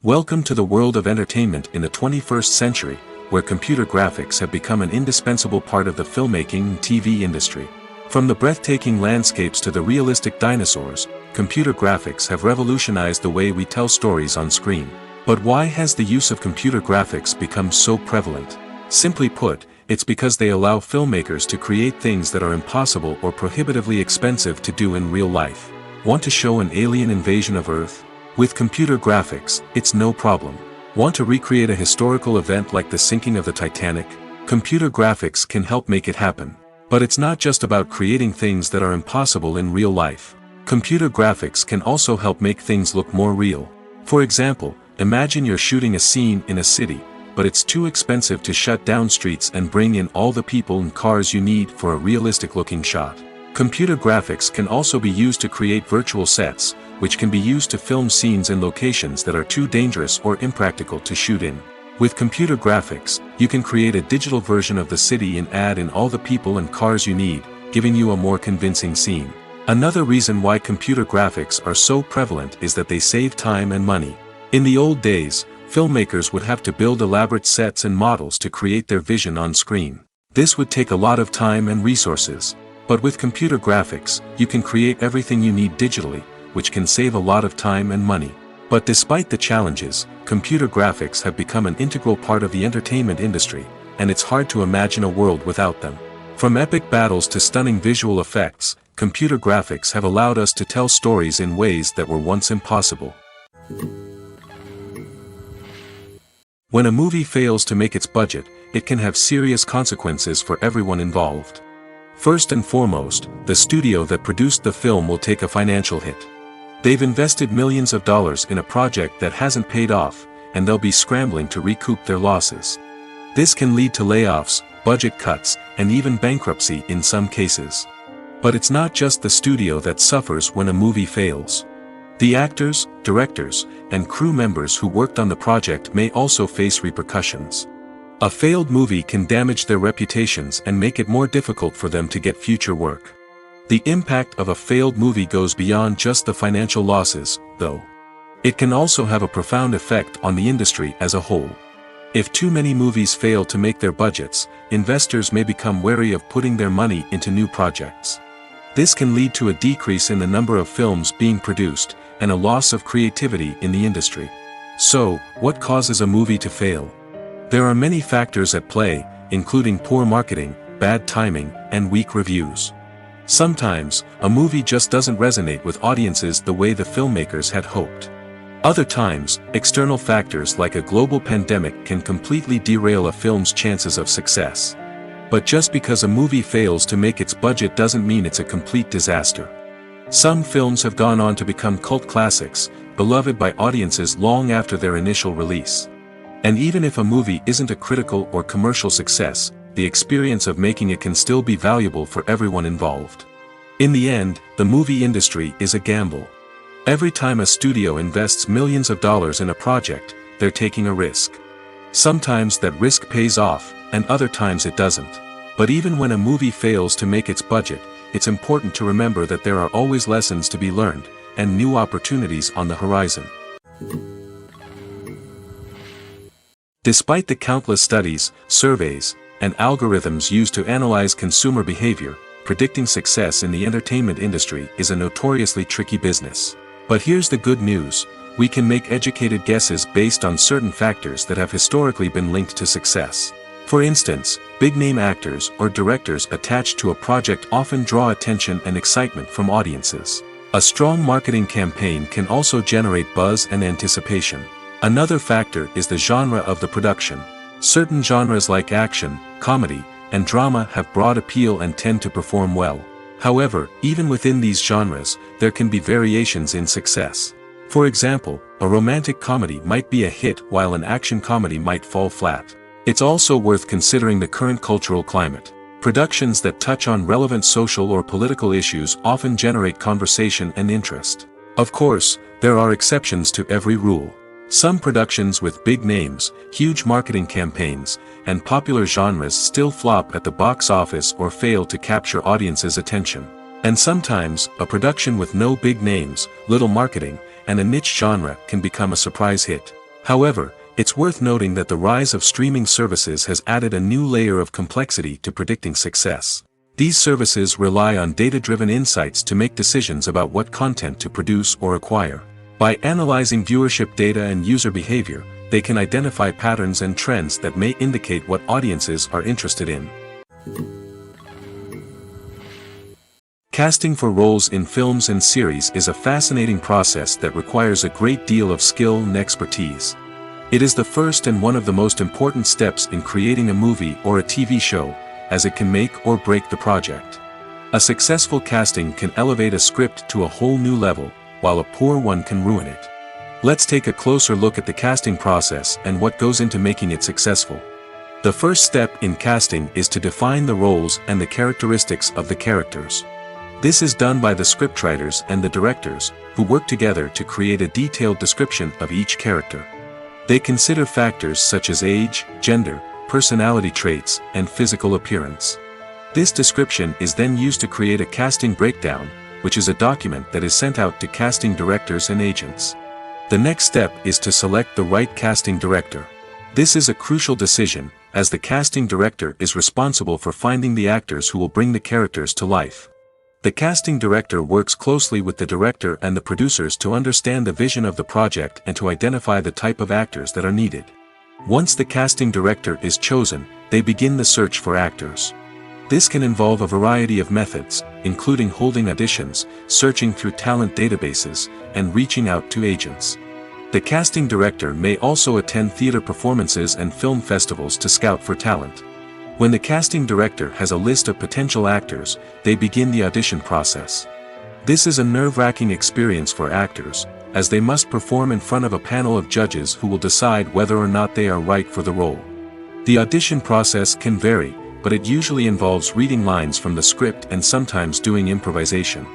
Welcome to the world of entertainment in the 21st century, where computer graphics have become an indispensable part of the filmmaking and TV industry. From the breathtaking landscapes to the realistic dinosaurs, computer graphics have revolutionized the way we tell stories on screen. But why has the use of computer graphics become so prevalent? Simply put, it's because they allow filmmakers to create things that are impossible or prohibitively expensive to do in real life. Want to show an alien invasion of Earth? With computer graphics, it's no problem. Want to recreate a historical event like the sinking of the Titanic? Computer graphics can help make it happen. But it's not just about creating things that are impossible in real life. Computer graphics can also help make things look more real. For example, imagine you're shooting a scene in a city, but it's too expensive to shut down streets and bring in all the people and cars you need for a realistic-looking shot. Computer graphics can also be used to create virtual sets, which can be used to film scenes in locations that are too dangerous or impractical to shoot in. With computer graphics, you can create a digital version of the city and add in all the people and cars you need, giving you a more convincing scene. Another reason why computer graphics are so prevalent is that they save time and money. In the old days, filmmakers would have to build elaborate sets and models to create their vision on screen. This would take a lot of time and resources. But with computer graphics, you can create everything you need digitally, which can save a lot of time and money. But despite the challenges, computer graphics have become an integral part of the entertainment industry, and it's hard to imagine a world without them. From epic battles to stunning visual effects, computer graphics have allowed us to tell stories in ways that were once impossible. When a movie fails to make its budget, it can have serious consequences for everyone involved. First and foremost, the studio that produced the film will take a financial hit. They've invested millions of dollars in a project that hasn't paid off, and they'll be scrambling to recoup their losses. This can lead to layoffs, budget cuts, and even bankruptcy in some cases. But it's not just the studio that suffers when a movie fails. The actors, directors, and crew members who worked on the project may also face repercussions. A failed movie can damage their reputations and make it more difficult for them to get future work. The impact of a failed movie goes beyond just the financial losses, though. It can also have a profound effect on the industry as a whole. If too many movies fail to make their budgets, investors may become wary of putting their money into new projects. This can lead to a decrease in the number of films being produced, and a loss of creativity in the industry. So, what causes a movie to fail? There are many factors at play, including poor marketing, bad timing, and weak reviews. Sometimes, a movie just doesn't resonate with audiences the way the filmmakers had hoped. Other times, external factors like a global pandemic can completely derail a film's chances of success. But just because a movie fails to make its budget doesn't mean it's a complete disaster. Some films have gone on to become cult classics, beloved by audiences long after their initial release. And even if a movie isn't a critical or commercial success, the experience of making it can still be valuable for everyone involved. In the end, the movie industry is a gamble. Every time a studio invests millions of dollars in a project, they're taking a risk. Sometimes that risk pays off, and other times it doesn't. But even when a movie fails to make its budget, it's important to remember that there are always lessons to be learned, and new opportunities on the horizon. Despite the countless studies, surveys, and algorithms used to analyze consumer behavior, predicting success in the entertainment industry is a notoriously tricky business. But here's the good news: we can make educated guesses based on certain factors that have historically been linked to success. For instance, big-name actors or directors attached to a project often draw attention and excitement from audiences. A strong marketing campaign can also generate buzz and anticipation. Another factor is the genre of the production. Certain genres like action, comedy, and drama have broad appeal and tend to perform well. However, even within these genres, there can be variations in success. For example, a romantic comedy might be a hit while an action comedy might fall flat. It's also worth considering the current cultural climate. Productions that touch on relevant social or political issues often generate conversation and interest. Of course, there are exceptions to every rule. Some productions with big names, huge marketing campaigns, and popular genres still flop at the box office or fail to capture audiences' attention. And sometimes, a production with no big names, little marketing, and a niche genre can become a surprise hit. However, it's worth noting that the rise of streaming services has added a new layer of complexity to predicting success. These services rely on data-driven insights to make decisions about what content to produce or acquire. By analyzing viewership data and user behavior, they can identify patterns and trends that may indicate what audiences are interested in. Casting for roles in films and series is a fascinating process that requires a great deal of skill and expertise. It is the first and one of the most important steps in creating a movie or a TV show, as it can make or break the project. A successful casting can elevate a script to a whole new level, while a poor one can ruin it. Let's take a closer look at the casting process and what goes into making it successful. The first step in casting is to define the roles and the characteristics of the characters. This is done by the scriptwriters and the directors, who work together to create a detailed description of each character. They consider factors such as age, gender, personality traits, and physical appearance. This description is then used to create a casting breakdown, which is a document that is sent out to casting directors and agents. The next step is to select the right casting director. This is a crucial decision, as the casting director is responsible for finding the actors who will bring the characters to life. The casting director works closely with the director and the producers to understand the vision of the project and to identify the type of actors that are needed. Once the casting director is chosen, they begin the search for actors. This can involve a variety of methods, including holding auditions, searching through talent databases, and reaching out to agents. The casting director may also attend theater performances and film festivals to scout for talent. When the casting director has a list of potential actors, they begin the audition process. This is a nerve-wracking experience for actors, as they must perform in front of a panel of judges who will decide whether or not they are right for the role. The audition process can vary, but it usually involves reading lines from the script and sometimes doing improvisation.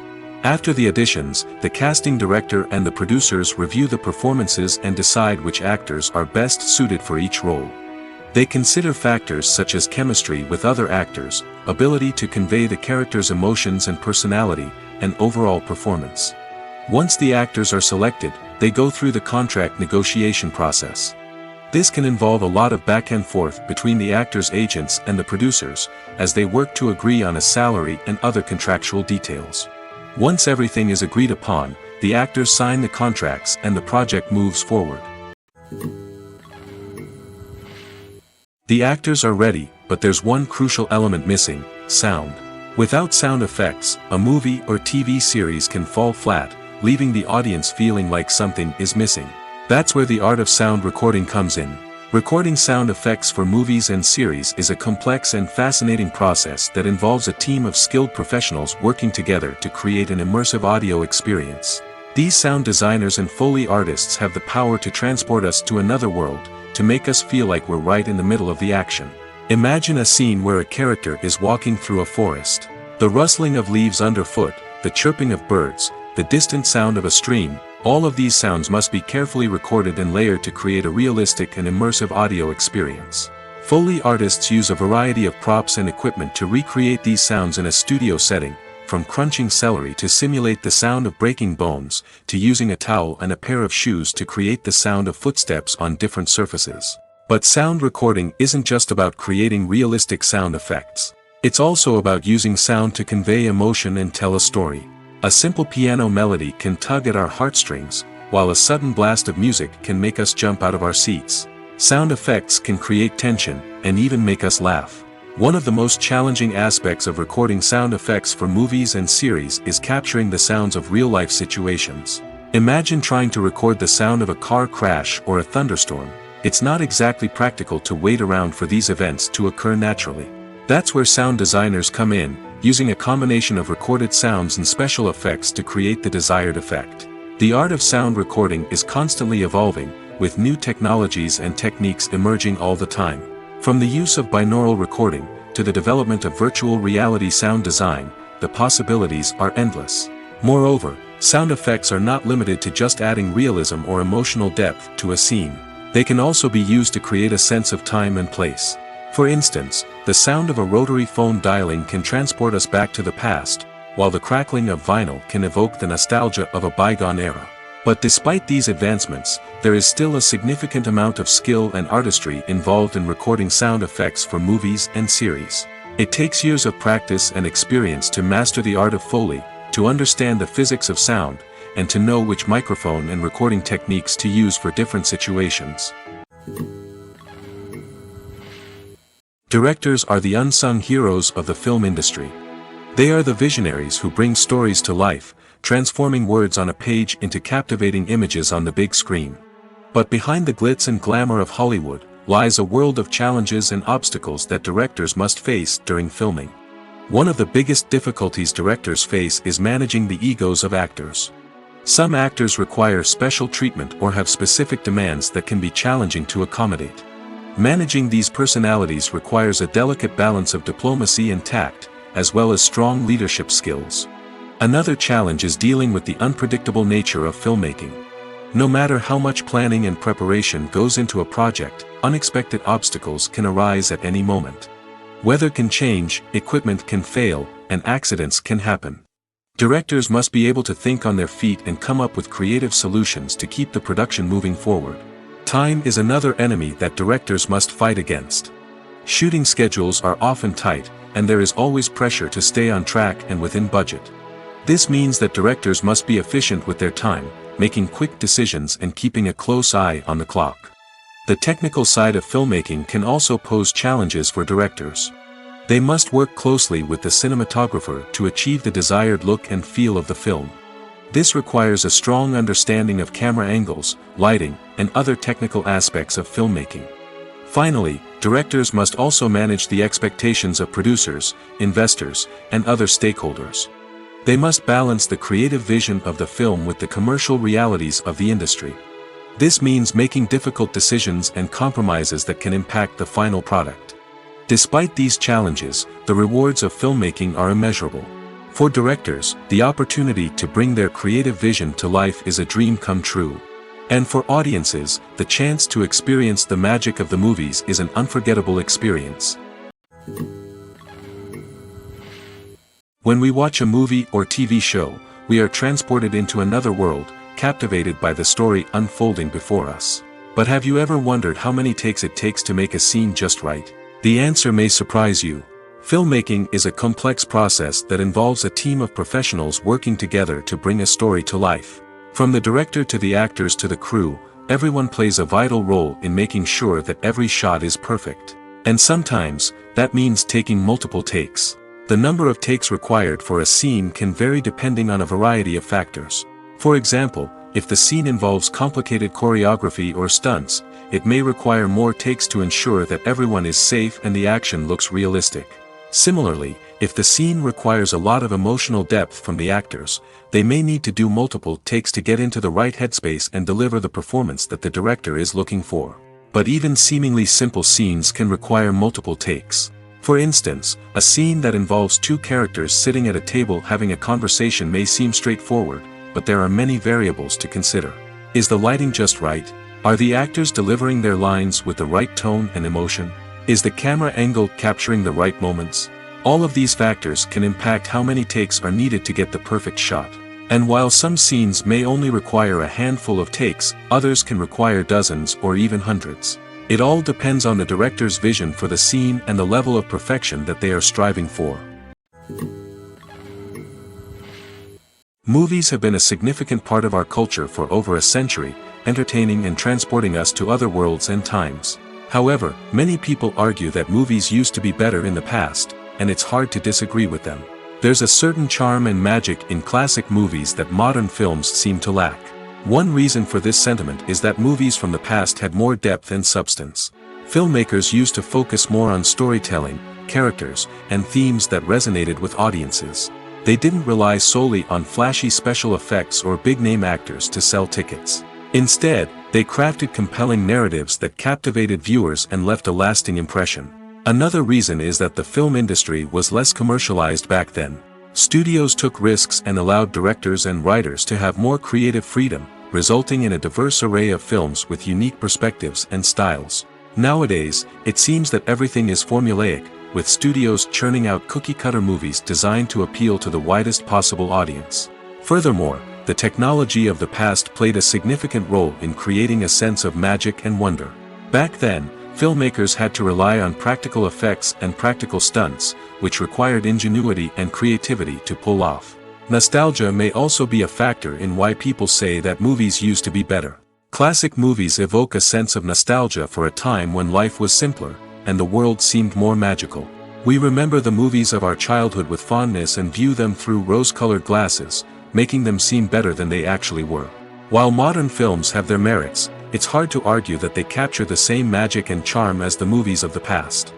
After the auditions, the casting director and the producers review the performances and decide which actors are best suited for each role. They consider factors such as chemistry with other actors, ability to convey the character's emotions and personality, and overall performance. Once the actors are selected, they go through the contract negotiation process. This can involve a lot of back and forth between the actors' agents and the producers, as they work to agree on a salary and other contractual details. Once everything is agreed upon, the actors sign the contracts and the project moves forward. The actors are ready, but there's one crucial element missing: sound. Without sound effects, a movie or TV series can fall flat, leaving the audience feeling like something is missing. That's where the art of sound recording comes in. Recording sound effects for movies and series is a complex and fascinating process that involves a team of skilled professionals working together to create an immersive audio experience. These sound designers and Foley artists have the power to transport us to another world, to make us feel like we're right in the middle of the action. Imagine a scene where a character is walking through a forest. The rustling of leaves underfoot, the chirping of birds, the distant sound of a stream, all of these sounds must be carefully recorded and layered to create a realistic and immersive audio experience. Foley artists use a variety of props and equipment to recreate these sounds in a studio setting, from crunching celery to simulate the sound of breaking bones, to using a towel and a pair of shoes to create the sound of footsteps on different surfaces. But sound recording isn't just about creating realistic sound effects. It's also about using sound to convey emotion and tell a story. A simple piano melody can tug at our heartstrings, while a sudden blast of music can make us jump out of our seats. Sound effects can create tension, and even make us laugh. One of the most challenging aspects of recording sound effects for movies and series is capturing the sounds of real-life situations. Imagine trying to record the sound of a car crash or a thunderstorm. It's not exactly practical to wait around for these events to occur naturally. That's where sound designers come in, using a combination of recorded sounds and special effects to create the desired effect. The art of sound recording is constantly evolving, with new technologies and techniques emerging all the time. From the use of binaural recording, to the development of virtual reality sound design, the possibilities are endless. Moreover, sound effects are not limited to just adding realism or emotional depth to a scene. They can also be used to create a sense of time and place. For instance, the sound of a rotary phone dialing can transport us back to the past, while the crackling of vinyl can evoke the nostalgia of a bygone era. But despite these advancements, there is still a significant amount of skill and artistry involved in recording sound effects for movies and series. It takes years of practice and experience to master the art of Foley, to understand the physics of sound, and to know which microphone and recording techniques to use for different situations. Directors are the unsung heroes of the film industry. They are the visionaries who bring stories to life, transforming words on a page into captivating images on the big screen. But behind the glitz and glamour of Hollywood, lies a world of challenges and obstacles that directors must face during filming. One of the biggest difficulties directors face is managing the egos of actors. Some actors require special treatment or have specific demands that can be challenging to accommodate. Managing these personalities requires a delicate balance of diplomacy and tact, as well as strong leadership skills. Another challenge is dealing with the unpredictable nature of filmmaking. No matter how much planning and preparation goes into a project, unexpected obstacles can arise at any moment. Weather can change, equipment can fail, and accidents can happen. Directors must be able to think on their feet and come up with creative solutions to keep the production moving forward. Time is another enemy that directors must fight against. Shooting schedules are often tight, and there is always pressure to stay on track and within budget. This means that directors must be efficient with their time, making quick decisions and keeping a close eye on the clock. The technical side of filmmaking can also pose challenges for directors. They must work closely with the cinematographer to achieve the desired look and feel of the film. This requires a strong understanding of camera angles, lighting, and other technical aspects of filmmaking. Finally, directors must also manage the expectations of producers, investors, and other stakeholders. They must balance the creative vision of the film with the commercial realities of the industry. This means making difficult decisions and compromises that can impact the final product. Despite these challenges, the rewards of filmmaking are immeasurable. For directors, the opportunity to bring their creative vision to life is a dream come true. And for audiences, the chance to experience the magic of the movies is an unforgettable experience. When we watch a movie or TV show, we are transported into another world, captivated by the story unfolding before us. But have you ever wondered how many takes it takes to make a scene just right? The answer may surprise you. Filmmaking is a complex process that involves a team of professionals working together to bring a story to life. From the director to the actors to the crew, everyone plays a vital role in making sure that every shot is perfect. And sometimes, that means taking multiple takes. The number of takes required for a scene can vary depending on a variety of factors. For example, if the scene involves complicated choreography or stunts, it may require more takes to ensure that everyone is safe and the action looks realistic. Similarly, if the scene requires a lot of emotional depth from the actors, they may need to do multiple takes to get into the right headspace and deliver the performance that the director is looking for. But even seemingly simple scenes can require multiple takes. For instance, a scene that involves two characters sitting at a table having a conversation may seem straightforward, but there are many variables to consider. Is the lighting just right? Are the actors delivering their lines with the right tone and emotion? Is the camera angle capturing the right moments? All of these factors can impact how many takes are needed to get the perfect shot. And while some scenes may only require a handful of takes, others can require dozens or even hundreds. It all depends on the director's vision for the scene and the level of perfection that they are striving for. Movies have been a significant part of our culture for over a century, entertaining and transporting us to other worlds and times. However, many people argue that movies used to be better in the past, and it's hard to disagree with them. There's a certain charm and magic in classic movies that modern films seem to lack. One reason for this sentiment is that movies from the past had more depth and substance. Filmmakers used to focus more on storytelling, characters, and themes that resonated with audiences. They didn't rely solely on flashy special effects or big-name actors to sell tickets. Instead, they crafted compelling narratives that captivated viewers and left a lasting impression. Another reason is that the film industry was less commercialized back then. Studios took risks and allowed directors and writers to have more creative freedom, resulting in a diverse array of films with unique perspectives and styles. Nowadays, it seems that everything is formulaic, with studios churning out cookie-cutter movies designed to appeal to the widest possible audience. Furthermore, the technology of the past played a significant role in creating a sense of magic and wonder. Back then, filmmakers had to rely on practical effects and practical stunts, which required ingenuity and creativity to pull off. Nostalgia may also be a factor in why people say that movies used to be better. Classic movies evoke a sense of nostalgia for a time when life was simpler, and the world seemed more magical. We remember the movies of our childhood with fondness and view them through rose-colored glasses, making them seem better than they actually were. While modern films have their merits, it's hard to argue that they capture the same magic and charm as the movies of the past.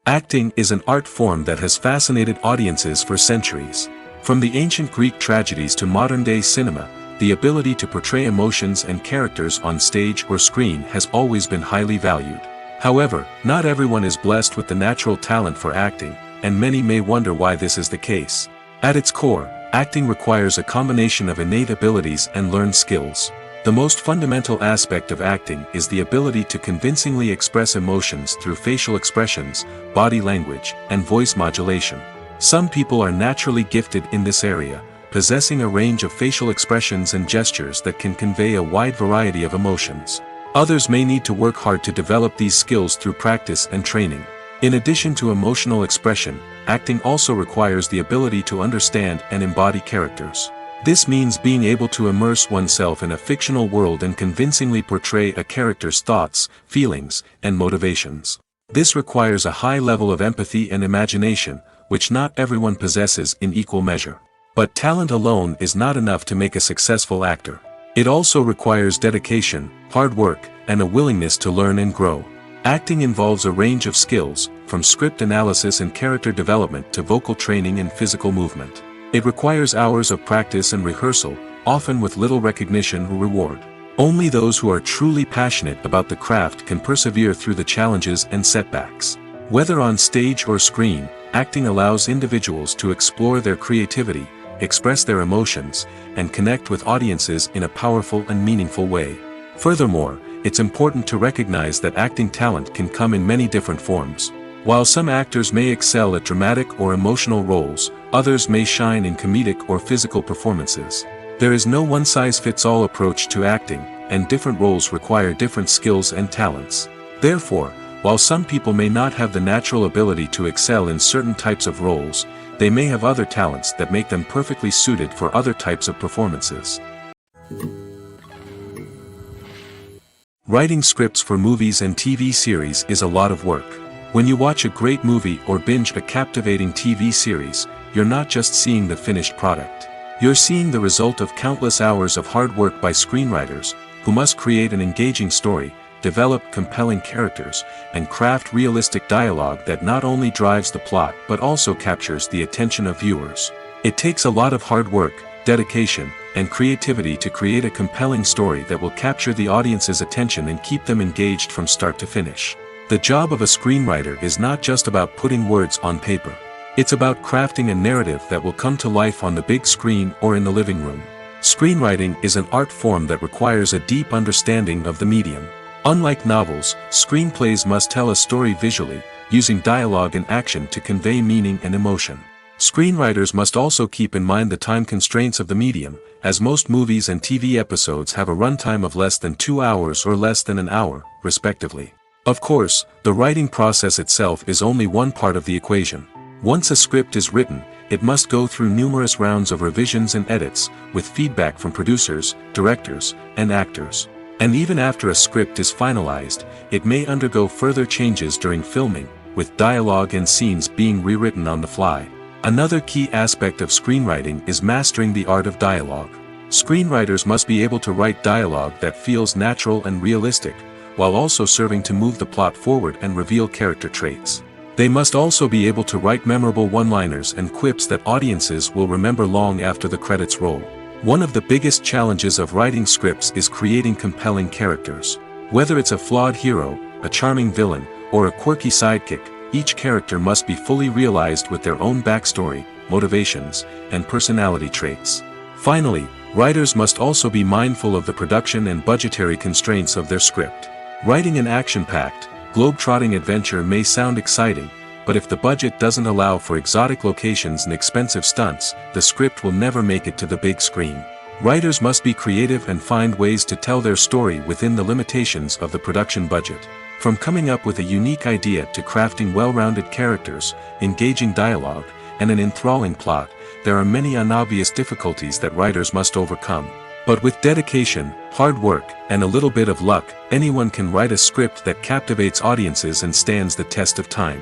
Acting is an art form that has fascinated audiences for centuries. From the ancient Greek tragedies to modern-day cinema, the ability to portray emotions and characters on stage or screen has always been highly valued. However, not everyone is blessed with the natural talent for acting, and many may wonder why this is the case. At its core, acting requires a combination of innate abilities and learned skills. The most fundamental aspect of acting is the ability to convincingly express emotions through facial expressions, body language, and voice modulation. Some people are naturally gifted in this area, possessing a range of facial expressions and gestures that can convey a wide variety of emotions. Others may need to work hard to develop these skills through practice and training. In addition to emotional expression, acting also requires the ability to understand and embody characters. This means being able to immerse oneself in a fictional world and convincingly portray a character's thoughts, feelings, and motivations. This requires a high level of empathy and imagination, which not everyone possesses in equal measure. But talent alone is not enough to make a successful actor. It also requires dedication, hard work, and a willingness to learn and grow. Acting involves a range of skills, from script analysis and character development to vocal training and physical movement. It requires hours of practice and rehearsal, often with little recognition or reward. Only those who are truly passionate about the craft can persevere through the challenges and setbacks. Whether on stage or screen, acting allows individuals to explore their creativity, express their emotions, and connect with audiences in a powerful and meaningful way. Furthermore, it's important to recognize that acting talent can come in many different forms. While some actors may excel at dramatic or emotional roles, others may shine in comedic or physical performances. There is no one-size-fits-all approach to acting, and different roles require different skills and talents. Therefore, while some people may not have the natural ability to excel in certain types of roles, they may have other talents that make them perfectly suited for other types of performances. Writing scripts for movies and TV series is a lot of work. When you watch a great movie or binge a captivating TV series, you're not just seeing the finished product. You're seeing the result of countless hours of hard work by screenwriters, who must create an engaging story, develop compelling characters, and craft realistic dialogue that not only drives the plot but also captures the attention of viewers. It takes a lot of hard work, dedication, and creativity to create a compelling story that will capture the audience's attention and keep them engaged from start to finish. The job of a screenwriter is not just about putting words on paper. It's about crafting a narrative that will come to life on the big screen or in the living room. Screenwriting is an art form that requires a deep understanding of the medium. Unlike novels, screenplays must tell a story visually, using dialogue and action to convey meaning and emotion. Screenwriters must also keep in mind the time constraints of the medium, as most movies and TV episodes have a runtime of less than 2 hours or less than an hour, respectively. Of course, the writing process itself is only one part of the equation. Once a script is written, it must go through numerous rounds of revisions and edits, with feedback from producers, directors, and actors. And even after a script is finalized, it may undergo further changes during filming, with dialogue and scenes being rewritten on the fly. Another key aspect of screenwriting is mastering the art of dialogue. Screenwriters must be able to write dialogue that feels natural and realistic, while also serving to move the plot forward and reveal character traits. They must also be able to write memorable one-liners and quips that audiences will remember long after the credits roll. One of the biggest challenges of writing scripts is creating compelling characters. Whether it's a flawed hero, a charming villain, or a quirky sidekick, each character must be fully realized with their own backstory, motivations, and personality traits. Finally, writers must also be mindful of the production and budgetary constraints of their script. Writing an action-packed, globe-trotting adventure may sound exciting, but if the budget doesn't allow for exotic locations and expensive stunts, the script will never make it to the big screen. Writers must be creative and find ways to tell their story within the limitations of the production budget. From coming up with a unique idea to crafting well-rounded characters, engaging dialogue, and an enthralling plot, there are many unobvious difficulties that writers must overcome. But with dedication, hard work, and a little bit of luck, anyone can write a script that captivates audiences and stands the test of time.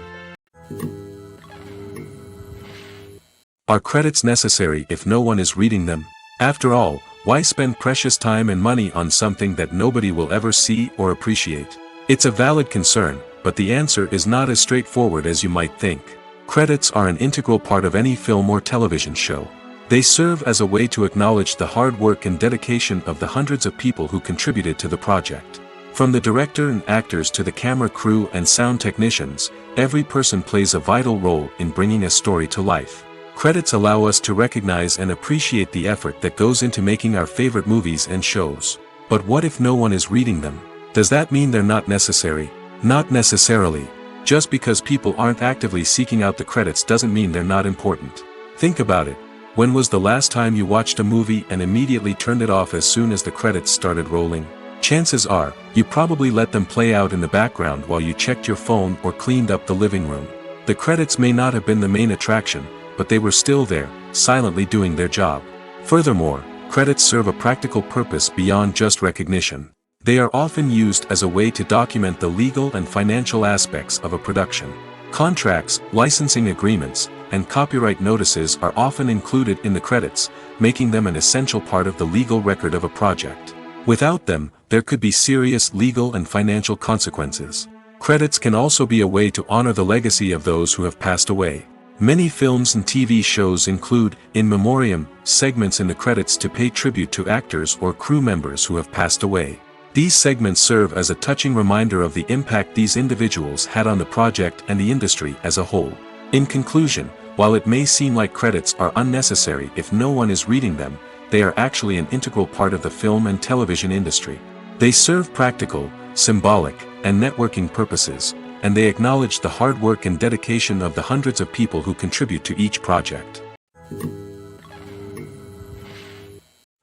Are credits necessary if no one is reading them? After all, why spend precious time and money on something that nobody will ever see or appreciate? It's a valid concern, but the answer is not as straightforward as you might think. Credits are an integral part of any film or television show. They serve as a way to acknowledge the hard work and dedication of the hundreds of people who contributed to the project. From the director and actors to the camera crew and sound technicians, every person plays a vital role in bringing a story to life. Credits allow us to recognize and appreciate the effort that goes into making our favorite movies and shows. But what if no one is reading them? Does that mean they're not necessary? Not necessarily. Just because people aren't actively seeking out the credits doesn't mean they're not important. Think about it. When was the last time you watched a movie and immediately turned it off as soon as the credits started rolling? Chances are, you probably let them play out in the background while you checked your phone or cleaned up the living room. The credits may not have been the main attraction, but they were still there, silently doing their job. Furthermore, credits serve a practical purpose beyond just recognition. They are often used as a way to document the legal and financial aspects of a production. Contracts, licensing agreements, and copyright notices are often included in the credits, making them an essential part of the legal record of a project. Without them, there could be serious legal and financial consequences. Credits can also be a way to honor the legacy of those who have passed away. Many films and TV shows include, in memoriam, segments in the credits to pay tribute to actors or crew members who have passed away. These segments serve as a touching reminder of the impact these individuals had on the project and the industry as a whole. In conclusion, while it may seem like credits are unnecessary if no one is reading them, they are actually an integral part of the film and television industry. They serve practical, symbolic, and networking purposes, and they acknowledge the hard work and dedication of the hundreds of people who contribute to each project.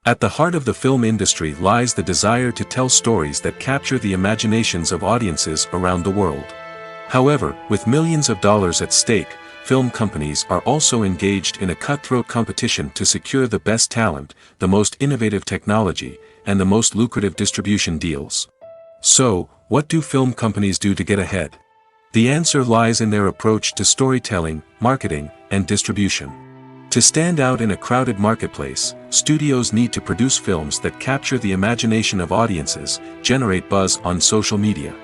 At the heart of the film industry lies the desire to tell stories that capture the imaginations of audiences around the world. However, with millions of dollars at stake, film companies are also engaged in a cutthroat competition to secure the best talent, the most innovative technology, and the most lucrative distribution deals. So, what do film companies do to get ahead? The answer lies in their approach to storytelling, marketing, and distribution. To stand out in a crowded marketplace, studios need to produce films that capture the imagination of audiences, generate buzz on social media.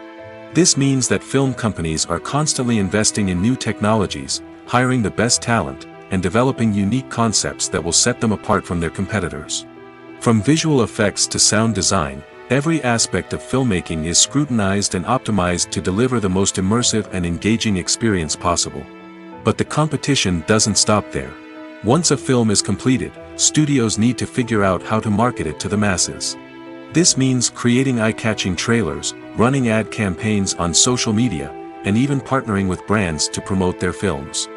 This means that film companies are constantly investing in new technologies, hiring the best talent, and developing unique concepts that will set them apart from their competitors. From visual effects to sound design, every aspect of filmmaking is scrutinized and optimized to deliver the most immersive and engaging experience possible. But the competition doesn't stop there. Once a film is completed, studios need to figure out how to market it to the masses. This means creating eye-catching trailers, running ad campaigns on social media, and even partnering with brands to promote their films.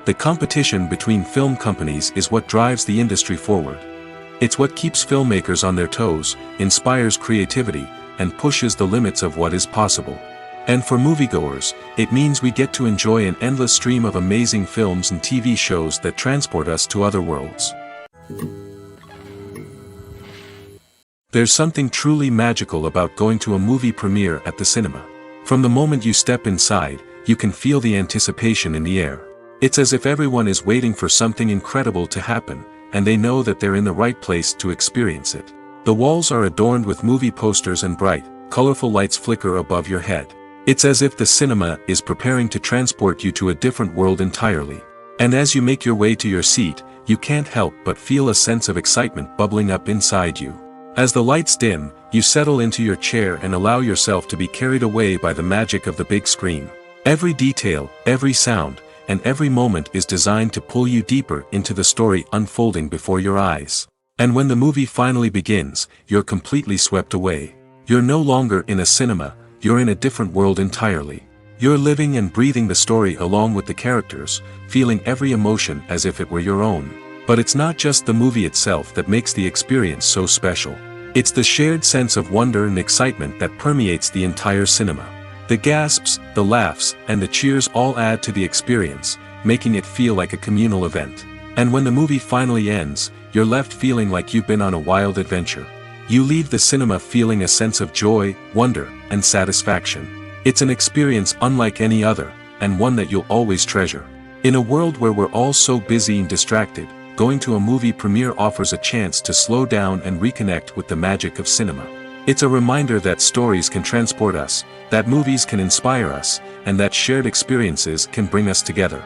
The competition between film companies is what drives the industry forward. It's what keeps filmmakers on their toes, inspires creativity, and pushes the limits of what is possible. And for moviegoers, it means we get to enjoy an endless stream of amazing films and TV shows that transport us to other worlds. There's something truly magical about going to a movie premiere at the cinema. From the moment you step inside, you can feel the anticipation in the air. It's as if everyone is waiting for something incredible to happen, and they know that they're in the right place to experience it. The walls are adorned with movie posters and bright, colorful lights flicker above your head. It's as if the cinema is preparing to transport you to a different world entirely. And as you make your way to your seat, you can't help but feel a sense of excitement bubbling up inside you. As the lights dim, you settle into your chair and allow yourself to be carried away by the magic of the big screen. Every detail, every sound, and every moment is designed to pull you deeper into the story unfolding before your eyes. And when the movie finally begins, you're completely swept away. You're no longer in a cinema, you're in a different world entirely. You're living and breathing the story along with the characters, feeling every emotion as if it were your own. But it's not just the movie itself that makes the experience so special. It's the shared sense of wonder and excitement that permeates the entire cinema. The gasps, the laughs, and the cheers all add to the experience, making it feel like a communal event. And when the movie finally ends, you're left feeling like you've been on a wild adventure. You leave the cinema feeling a sense of joy, wonder, and satisfaction. It's an experience unlike any other, and one that you'll always treasure. In a world where we're all so busy and distracted, going to a movie premiere offers a chance to slow down and reconnect with the magic of cinema. It's a reminder that stories can transport us, that movies can inspire us, and that shared experiences can bring us together.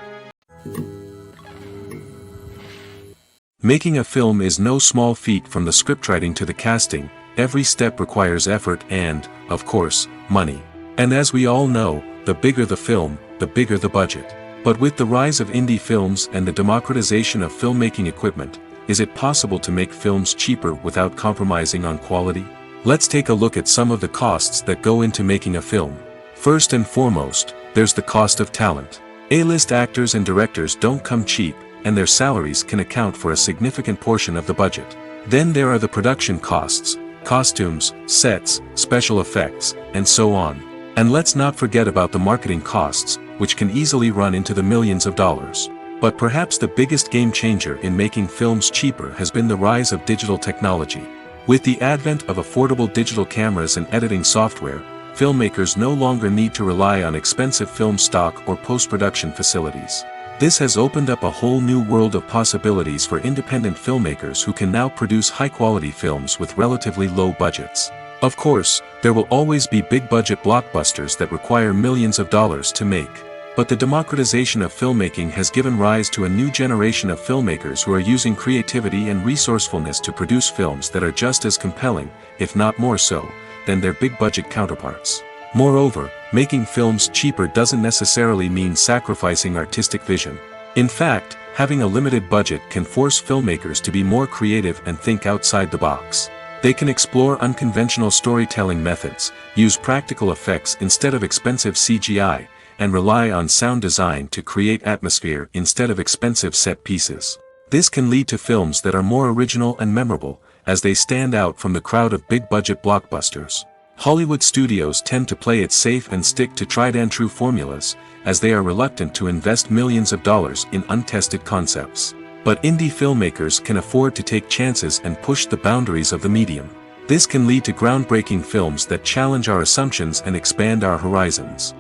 Making a film is no small feat. From the scriptwriting to the casting, every step requires effort and, of course, money. And as we all know, the bigger the film, the bigger the budget. But with the rise of indie films and the democratization of filmmaking equipment, is it possible to make films cheaper without compromising on quality? Let's take a look at some of the costs that go into making a film. First and foremost, there's the cost of talent. A-list actors and directors don't come cheap, and their salaries can account for a significant portion of the budget. Then there are the production costs, costumes, sets, special effects, and so on. And let's not forget about the marketing costs, which can easily run into the millions of dollars. But perhaps the biggest game changer in making films cheaper has been the rise of digital technology. With the advent of affordable digital cameras and editing software, filmmakers no longer need to rely on expensive film stock or post-production facilities. This has opened up a whole new world of possibilities for independent filmmakers who can now produce high-quality films with relatively low budgets. Of course, there will always be big-budget blockbusters that require millions of dollars to make. But the democratization of filmmaking has given rise to a new generation of filmmakers who are using creativity and resourcefulness to produce films that are just as compelling, if not more so, than their big-budget counterparts. Moreover, making films cheaper doesn't necessarily mean sacrificing artistic vision. In fact, having a limited budget can force filmmakers to be more creative and think outside the box. They can explore unconventional storytelling methods, use practical effects instead of expensive CGI, and rely on sound design to create atmosphere instead of expensive set pieces. This can lead to films that are more original and memorable, as they stand out from the crowd of big-budget blockbusters. Hollywood studios tend to play it safe and stick to tried-and-true formulas, as they are reluctant to invest millions of dollars in untested concepts. But indie filmmakers can afford to take chances and push the boundaries of the medium. This can lead to groundbreaking films that challenge our assumptions and expand our horizons.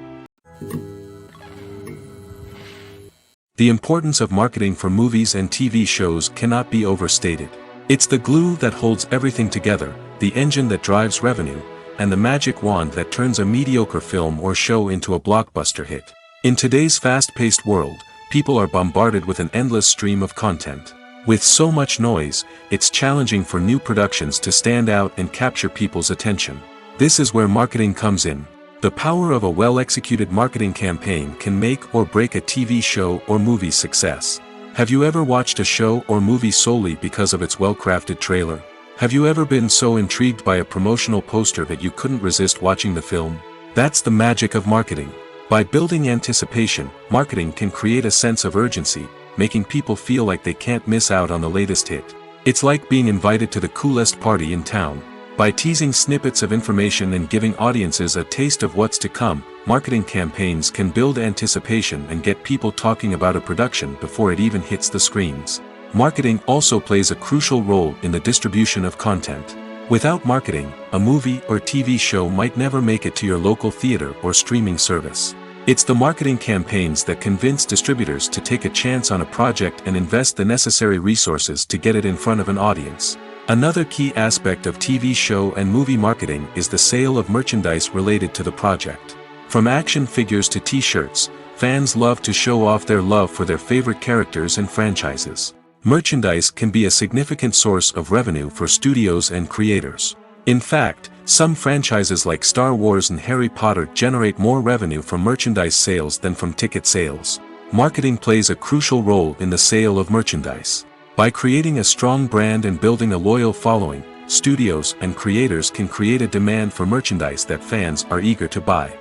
The importance of marketing for movies and TV shows cannot be overstated. It's the glue that holds everything together, the engine that drives revenue, and the magic wand that turns a mediocre film or show into a blockbuster hit. In today's fast-paced world, people are bombarded with an endless stream of content. With so much noise, it's challenging for new productions to stand out and capture people's attention. This is where marketing comes in. The power of a well-executed marketing campaign can make or break a TV show or movie's success. Have you ever watched a show or movie solely because of its well-crafted trailer? Have you ever been so intrigued by a promotional poster that you couldn't resist watching the film? That's the magic of marketing. By building anticipation, marketing can create a sense of urgency, making people feel like they can't miss out on the latest hit. It's like being invited to the coolest party in town. By teasing snippets of information and giving audiences a taste of what's to come, marketing campaigns can build anticipation and get people talking about a production before it even hits the screens. Marketing also plays a crucial role in the distribution of content. Without marketing, a movie or TV show might never make it to your local theater or streaming service. It's the marketing campaigns that convince distributors to take a chance on a project and invest the necessary resources to get it in front of an audience. Another key aspect of TV show and movie marketing is the sale of merchandise related to the project. From action figures to t-shirts, fans love to show off their love for their favorite characters and franchises. Merchandise can be a significant source of revenue for studios and creators. In fact, some franchises like Star Wars and Harry Potter generate more revenue from merchandise sales than from ticket sales. Marketing plays a crucial role in the sale of merchandise. By creating a strong brand and building a loyal following, studios and creators can create a demand for merchandise that fans are eager to buy.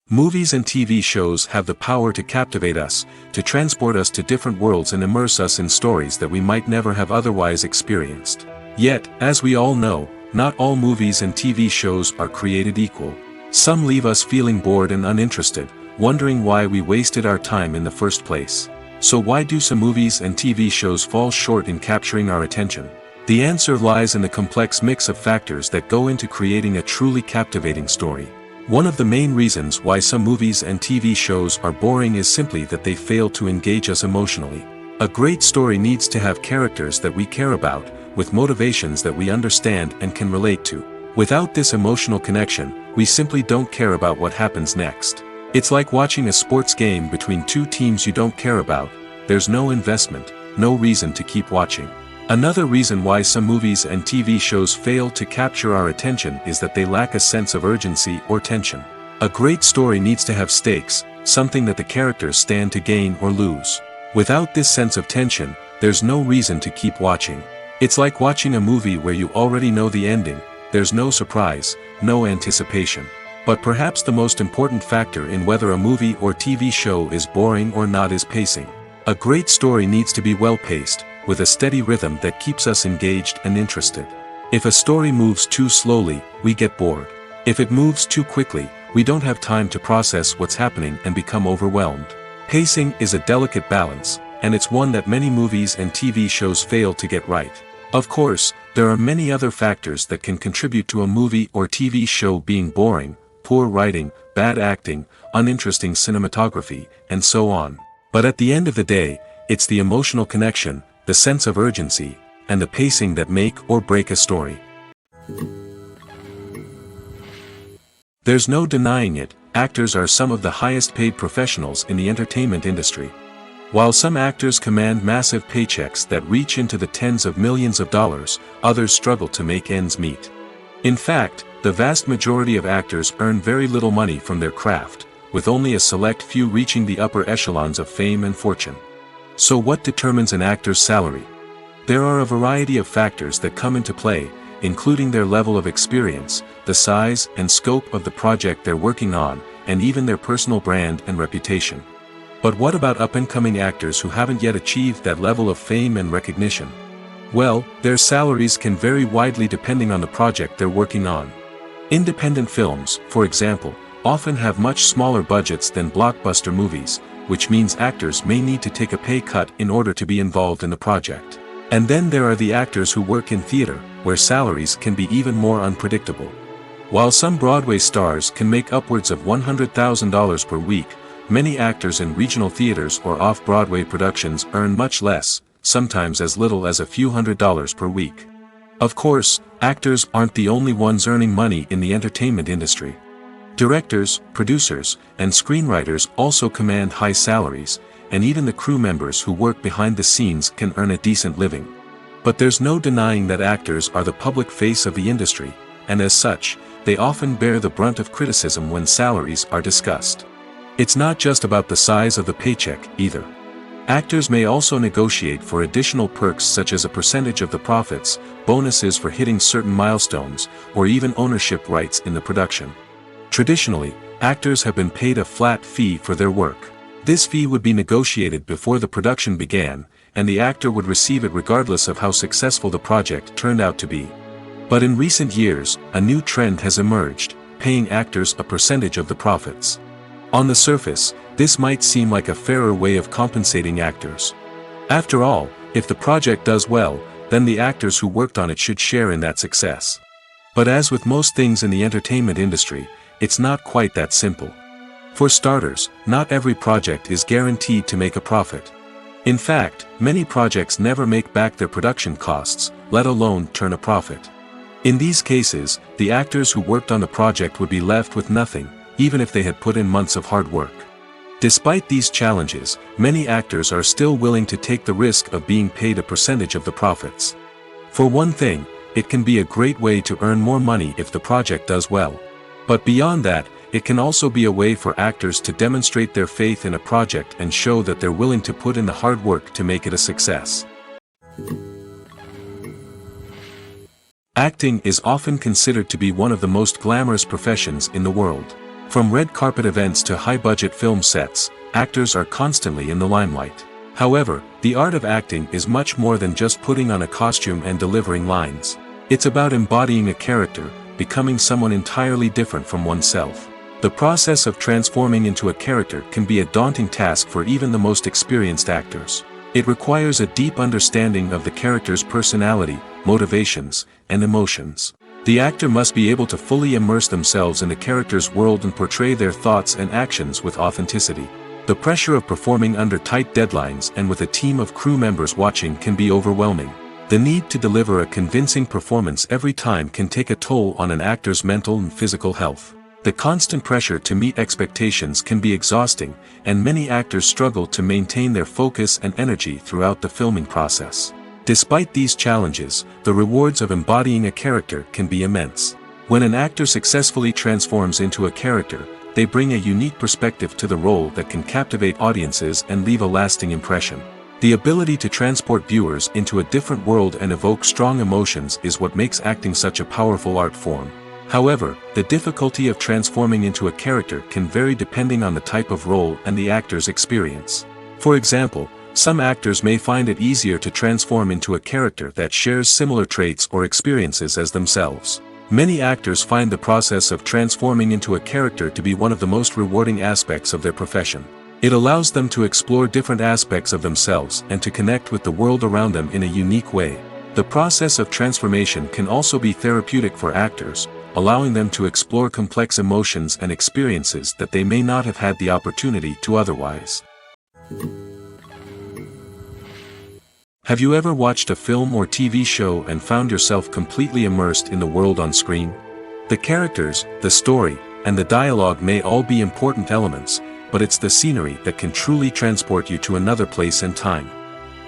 Movies and TV shows have the power to captivate us, to transport us to different worlds and immerse us in stories that we might never have otherwise experienced. Yet, as we all know, not all movies and TV shows are created equal. Some leave us feeling bored and uninterested, wondering why we wasted our time in the first place. So why do some movies and TV shows fall short in capturing our attention? The answer lies in the complex mix of factors that go into creating a truly captivating story. One of the main reasons why some movies and TV shows are boring is simply that they fail to engage us emotionally. A great story needs to have characters that we care about, with motivations that we understand and can relate to. Without this emotional connection, we simply don't care about what happens next. It's like watching a sports game between two teams you don't care about. There's no investment, no reason to keep watching. Another reason why some movies and TV shows fail to capture our attention is that they lack a sense of urgency or tension. A great story needs to have stakes, something that the characters stand to gain or lose. Without this sense of tension, there's no reason to keep watching. It's like watching a movie where you already know the ending. There's no surprise, no anticipation. But perhaps the most important factor in whether a movie or TV show is boring or not is pacing. A great story needs to be well-paced, with a steady rhythm that keeps us engaged and interested. If a story moves too slowly, we get bored. If it moves too quickly, we don't have time to process what's happening and become overwhelmed. Pacing is a delicate balance, and it's one that many movies and TV shows fail to get right. Of course, there are many other factors that can contribute to a movie or TV show being boring: poor writing, bad acting, uninteresting cinematography, and so on. But at the end of the day, it's the emotional connection, the sense of urgency, and the pacing that make or break a story. There's no denying it, actors are some of the highest paid professionals in the entertainment industry. While some actors command massive paychecks that reach into the tens of millions of dollars, others struggle to make ends meet. In fact, the vast majority of actors earn very little money from their craft, with only a select few reaching the upper echelons of fame and fortune. So what determines an actor's salary? There are a variety of factors that come into play, including their level of experience, the size and scope of the project they're working on, and even their personal brand and reputation. But what about up-and-coming actors who haven't yet achieved that level of fame and recognition? Well, their salaries can vary widely depending on the project they're working on. Independent films, for example, often have much smaller budgets than blockbuster movies, which means actors may need to take a pay cut in order to be involved in the project. And then there are the actors who work in theater, where salaries can be even more unpredictable. While some Broadway stars can make upwards of $100,000 per week, many actors in regional theaters or off-Broadway productions earn much less, sometimes as little as a few $100s per week. Of course, actors aren't the only ones earning money in the entertainment industry. Directors, producers, and screenwriters also command high salaries, and even the crew members who work behind the scenes can earn a decent living. But there's no denying that actors are the public face of the industry, and as such, they often bear the brunt of criticism when salaries are discussed. It's not just about the size of the paycheck, either. Actors may also negotiate for additional perks such as a percentage of the profits, bonuses for hitting certain milestones, or even ownership rights in the production. Traditionally, actors have been paid a flat fee for their work. This fee would be negotiated before the production began, and the actor would receive it regardless of how successful the project turned out to be. But in recent years, a new trend has emerged, paying actors a percentage of the profits. On the surface, this might seem like a fairer way of compensating actors. After all, if the project does well, then the actors who worked on it should share in that success. But as with most things in the entertainment industry, it's not quite that simple. For starters, not every project is guaranteed to make a profit. In fact, many projects never make back their production costs, let alone turn a profit. In these cases, the actors who worked on the project would be left with nothing, even if they had put in months of hard work. Despite these challenges, many actors are still willing to take the risk of being paid a percentage of the profits. For one thing, it can be a great way to earn more money if the project does well. But beyond that, it can also be a way for actors to demonstrate their faith in a project and show that they're willing to put in the hard work to make it a success. Acting is often considered to be one of the most glamorous professions in the world. From red carpet events to high-budget film sets, actors are constantly in the limelight. However, the art of acting is much more than just putting on a costume and delivering lines. It's about embodying a character, becoming someone entirely different from oneself. The process of transforming into a character can be a daunting task for even the most experienced actors. It requires a deep understanding of the character's personality, motivations, and emotions. The actor must be able to fully immerse themselves in the character's world and portray their thoughts and actions with authenticity. The pressure of performing under tight deadlines and with a team of crew members watching can be overwhelming. The need to deliver a convincing performance every time can take a toll on an actor's mental and physical health. The constant pressure to meet expectations can be exhausting, and many actors struggle to maintain their focus and energy throughout the filming process. Despite these challenges, the rewards of embodying a character can be immense. When an actor successfully transforms into a character, they bring a unique perspective to the role that can captivate audiences and leave a lasting impression. The ability to transport viewers into a different world and evoke strong emotions is what makes acting such a powerful art form. However, the difficulty of transforming into a character can vary depending on the type of role and the actor's experience. For example, some actors may find it easier to transform into a character that shares similar traits or experiences as themselves. Many actors find the process of transforming into a character to be one of the most rewarding aspects of their profession. It allows them to explore different aspects of themselves and to connect with the world around them in a unique way. The process of transformation can also be therapeutic for actors, allowing them to explore complex emotions and experiences that they may not have had the opportunity to otherwise. Have you ever watched a film or TV show and found yourself completely immersed in the world on screen? The characters, the story, and the dialogue may all be important elements, but it's the scenery that can truly transport you to another place and time.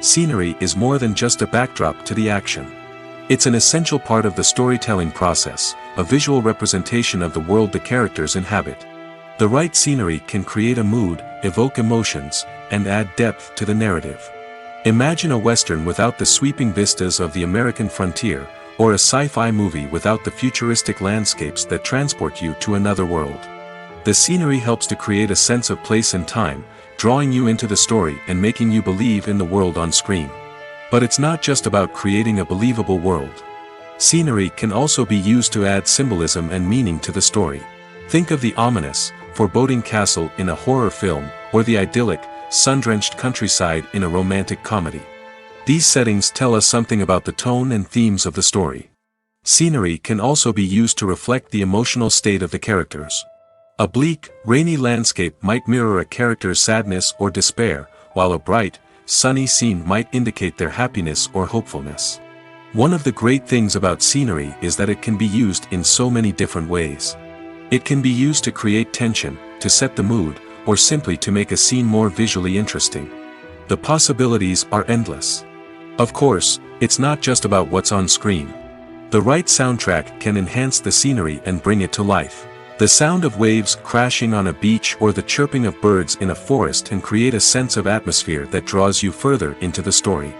Scenery is more than just a backdrop to the action. It's an essential part of the storytelling process, a visual representation of the world the characters inhabit. The right scenery can create a mood, evoke emotions, and add depth to the narrative. Imagine a Western without the sweeping vistas of the American frontier, or a sci-fi movie without the futuristic landscapes that transport you to another world. The scenery helps to create a sense of place and time, drawing you into the story and making you believe in the world on screen. But it's not just about creating a believable world. Scenery can also be used to add symbolism and meaning to the story. Think of the ominous, foreboding castle in a horror film, or the idyllic, sun-drenched countryside in a romantic comedy. These settings tell us something about the tone and themes of the story. Scenery can also be used to reflect the emotional state of the characters. A bleak, rainy landscape might mirror a character's sadness or despair, while a bright, sunny scene might indicate their happiness or hopefulness. One of the great things about scenery is that it can be used in so many different ways. It can be used to create tension, to set the mood, or simply to make a scene more visually interesting. The possibilities are endless. Of course, it's not just about what's on screen. The right soundtrack can enhance the scenery and bring it to life. The sound of waves crashing on a beach or the chirping of birds in a forest can create a sense of atmosphere that draws you further into the story.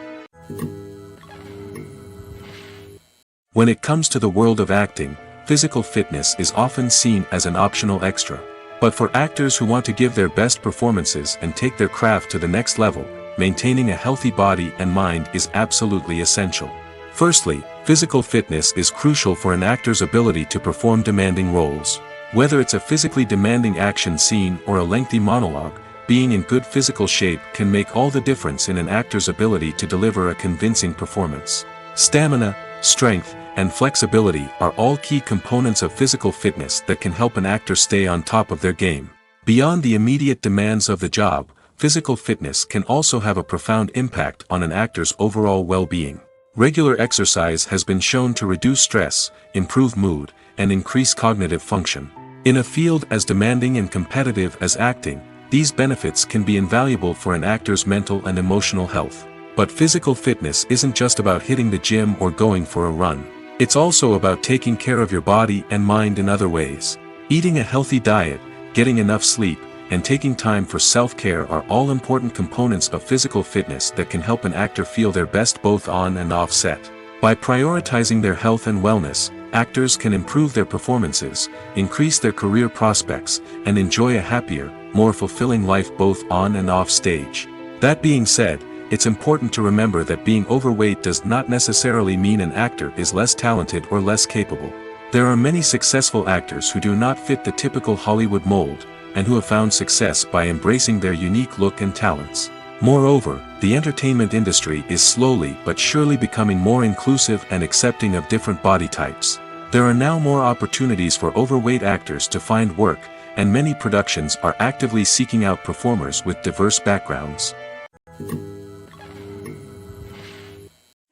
When it comes to the world of acting, physical fitness is often seen as an optional extra. But for actors who want to give their best performances and take their craft to the next level, maintaining a healthy body and mind is absolutely essential. Firstly, physical fitness is crucial for an actor's ability to perform demanding roles. Whether it's a physically demanding action scene or a lengthy monologue, being in good physical shape can make all the difference in an actor's ability to deliver a convincing performance. Stamina, strength, and flexibility are all key components of physical fitness that can help an actor stay on top of their game. Beyond the immediate demands of the job, physical fitness can also have a profound impact on an actor's overall well-being. Regular exercise has been shown to reduce stress, improve mood, and increase cognitive function. In a field as demanding and competitive as acting, these benefits can be invaluable for an actor's mental and emotional health. But physical fitness isn't just about hitting the gym or going for a run. It's also about taking care of your body and mind in other ways. Eating a healthy diet, getting enough sleep, and taking time for self-care are all important components of physical fitness that can help an actor feel their best both on and off set. By prioritizing their health and wellness, actors can improve their performances, increase their career prospects, and enjoy a happier, more fulfilling life both on and off stage. That being said, it's important to remember that being overweight does not necessarily mean an actor is less talented or less capable. There are many successful actors who do not fit the typical Hollywood mold, and who have found success by embracing their unique look and talents. Moreover, the entertainment industry is slowly but surely becoming more inclusive and accepting of different body types. There are now more opportunities for overweight actors to find work, and many productions are actively seeking out performers with diverse backgrounds.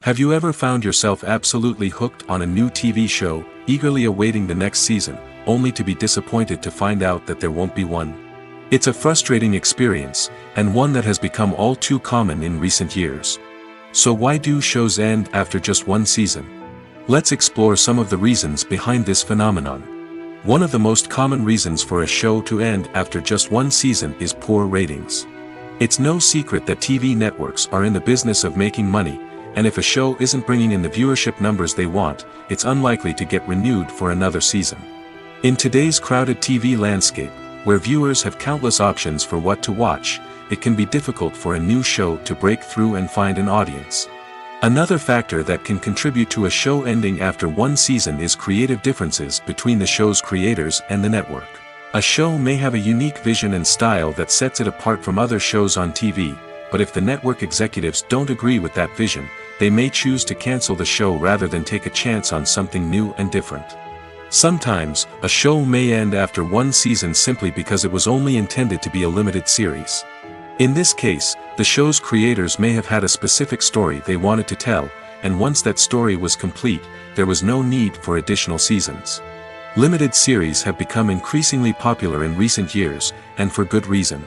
Have you ever found yourself absolutely hooked on a new TV show, eagerly awaiting the next season, only to be disappointed to find out that there won't be one? It's a frustrating experience, and one that has become all too common in recent years. So why do shows end after just one season? Let's explore some of the reasons behind this phenomenon. One of the most common reasons for a show to end after just one season is poor ratings. It's no secret that TV networks are in the business of making money, and if a show isn't bringing in the viewership numbers they want, it's unlikely to get renewed for another season. In today's crowded TV landscape, where viewers have countless options for what to watch, it can be difficult for a new show to break through and find an audience. Another factor that can contribute to a show ending after one season is creative differences between the show's creators and the network. A show may have a unique vision and style that sets it apart from other shows on TV, but if the network executives don't agree with that vision, they may choose to cancel the show rather than take a chance on something new and different. Sometimes, a show may end after one season simply because it was only intended to be a limited series. In this case, the show's creators may have had a specific story they wanted to tell, and once that story was complete, there was no need for additional seasons. Limited series have become increasingly popular in recent years, and for good reason.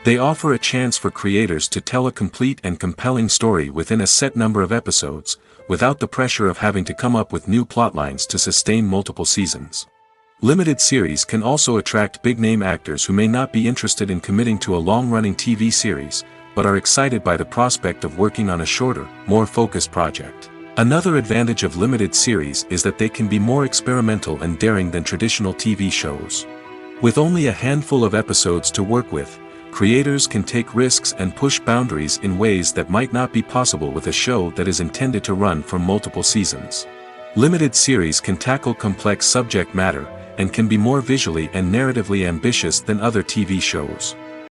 They offer a chance for creators to tell a complete and compelling story within a set number of episodes, without the pressure of having to come up with new plotlines to sustain multiple seasons. Limited series can also attract big-name actors who may not be interested in committing to a long-running TV series, but are excited by the prospect of working on a shorter, more focused project. Another advantage of limited series is that they can be more experimental and daring than traditional TV shows. With only a handful of episodes to work with, creators can take risks and push boundaries in ways that might not be possible with a show that is intended to run for multiple seasons. Limited series can tackle complex subject matter, and can be more visually and narratively ambitious than other TV shows.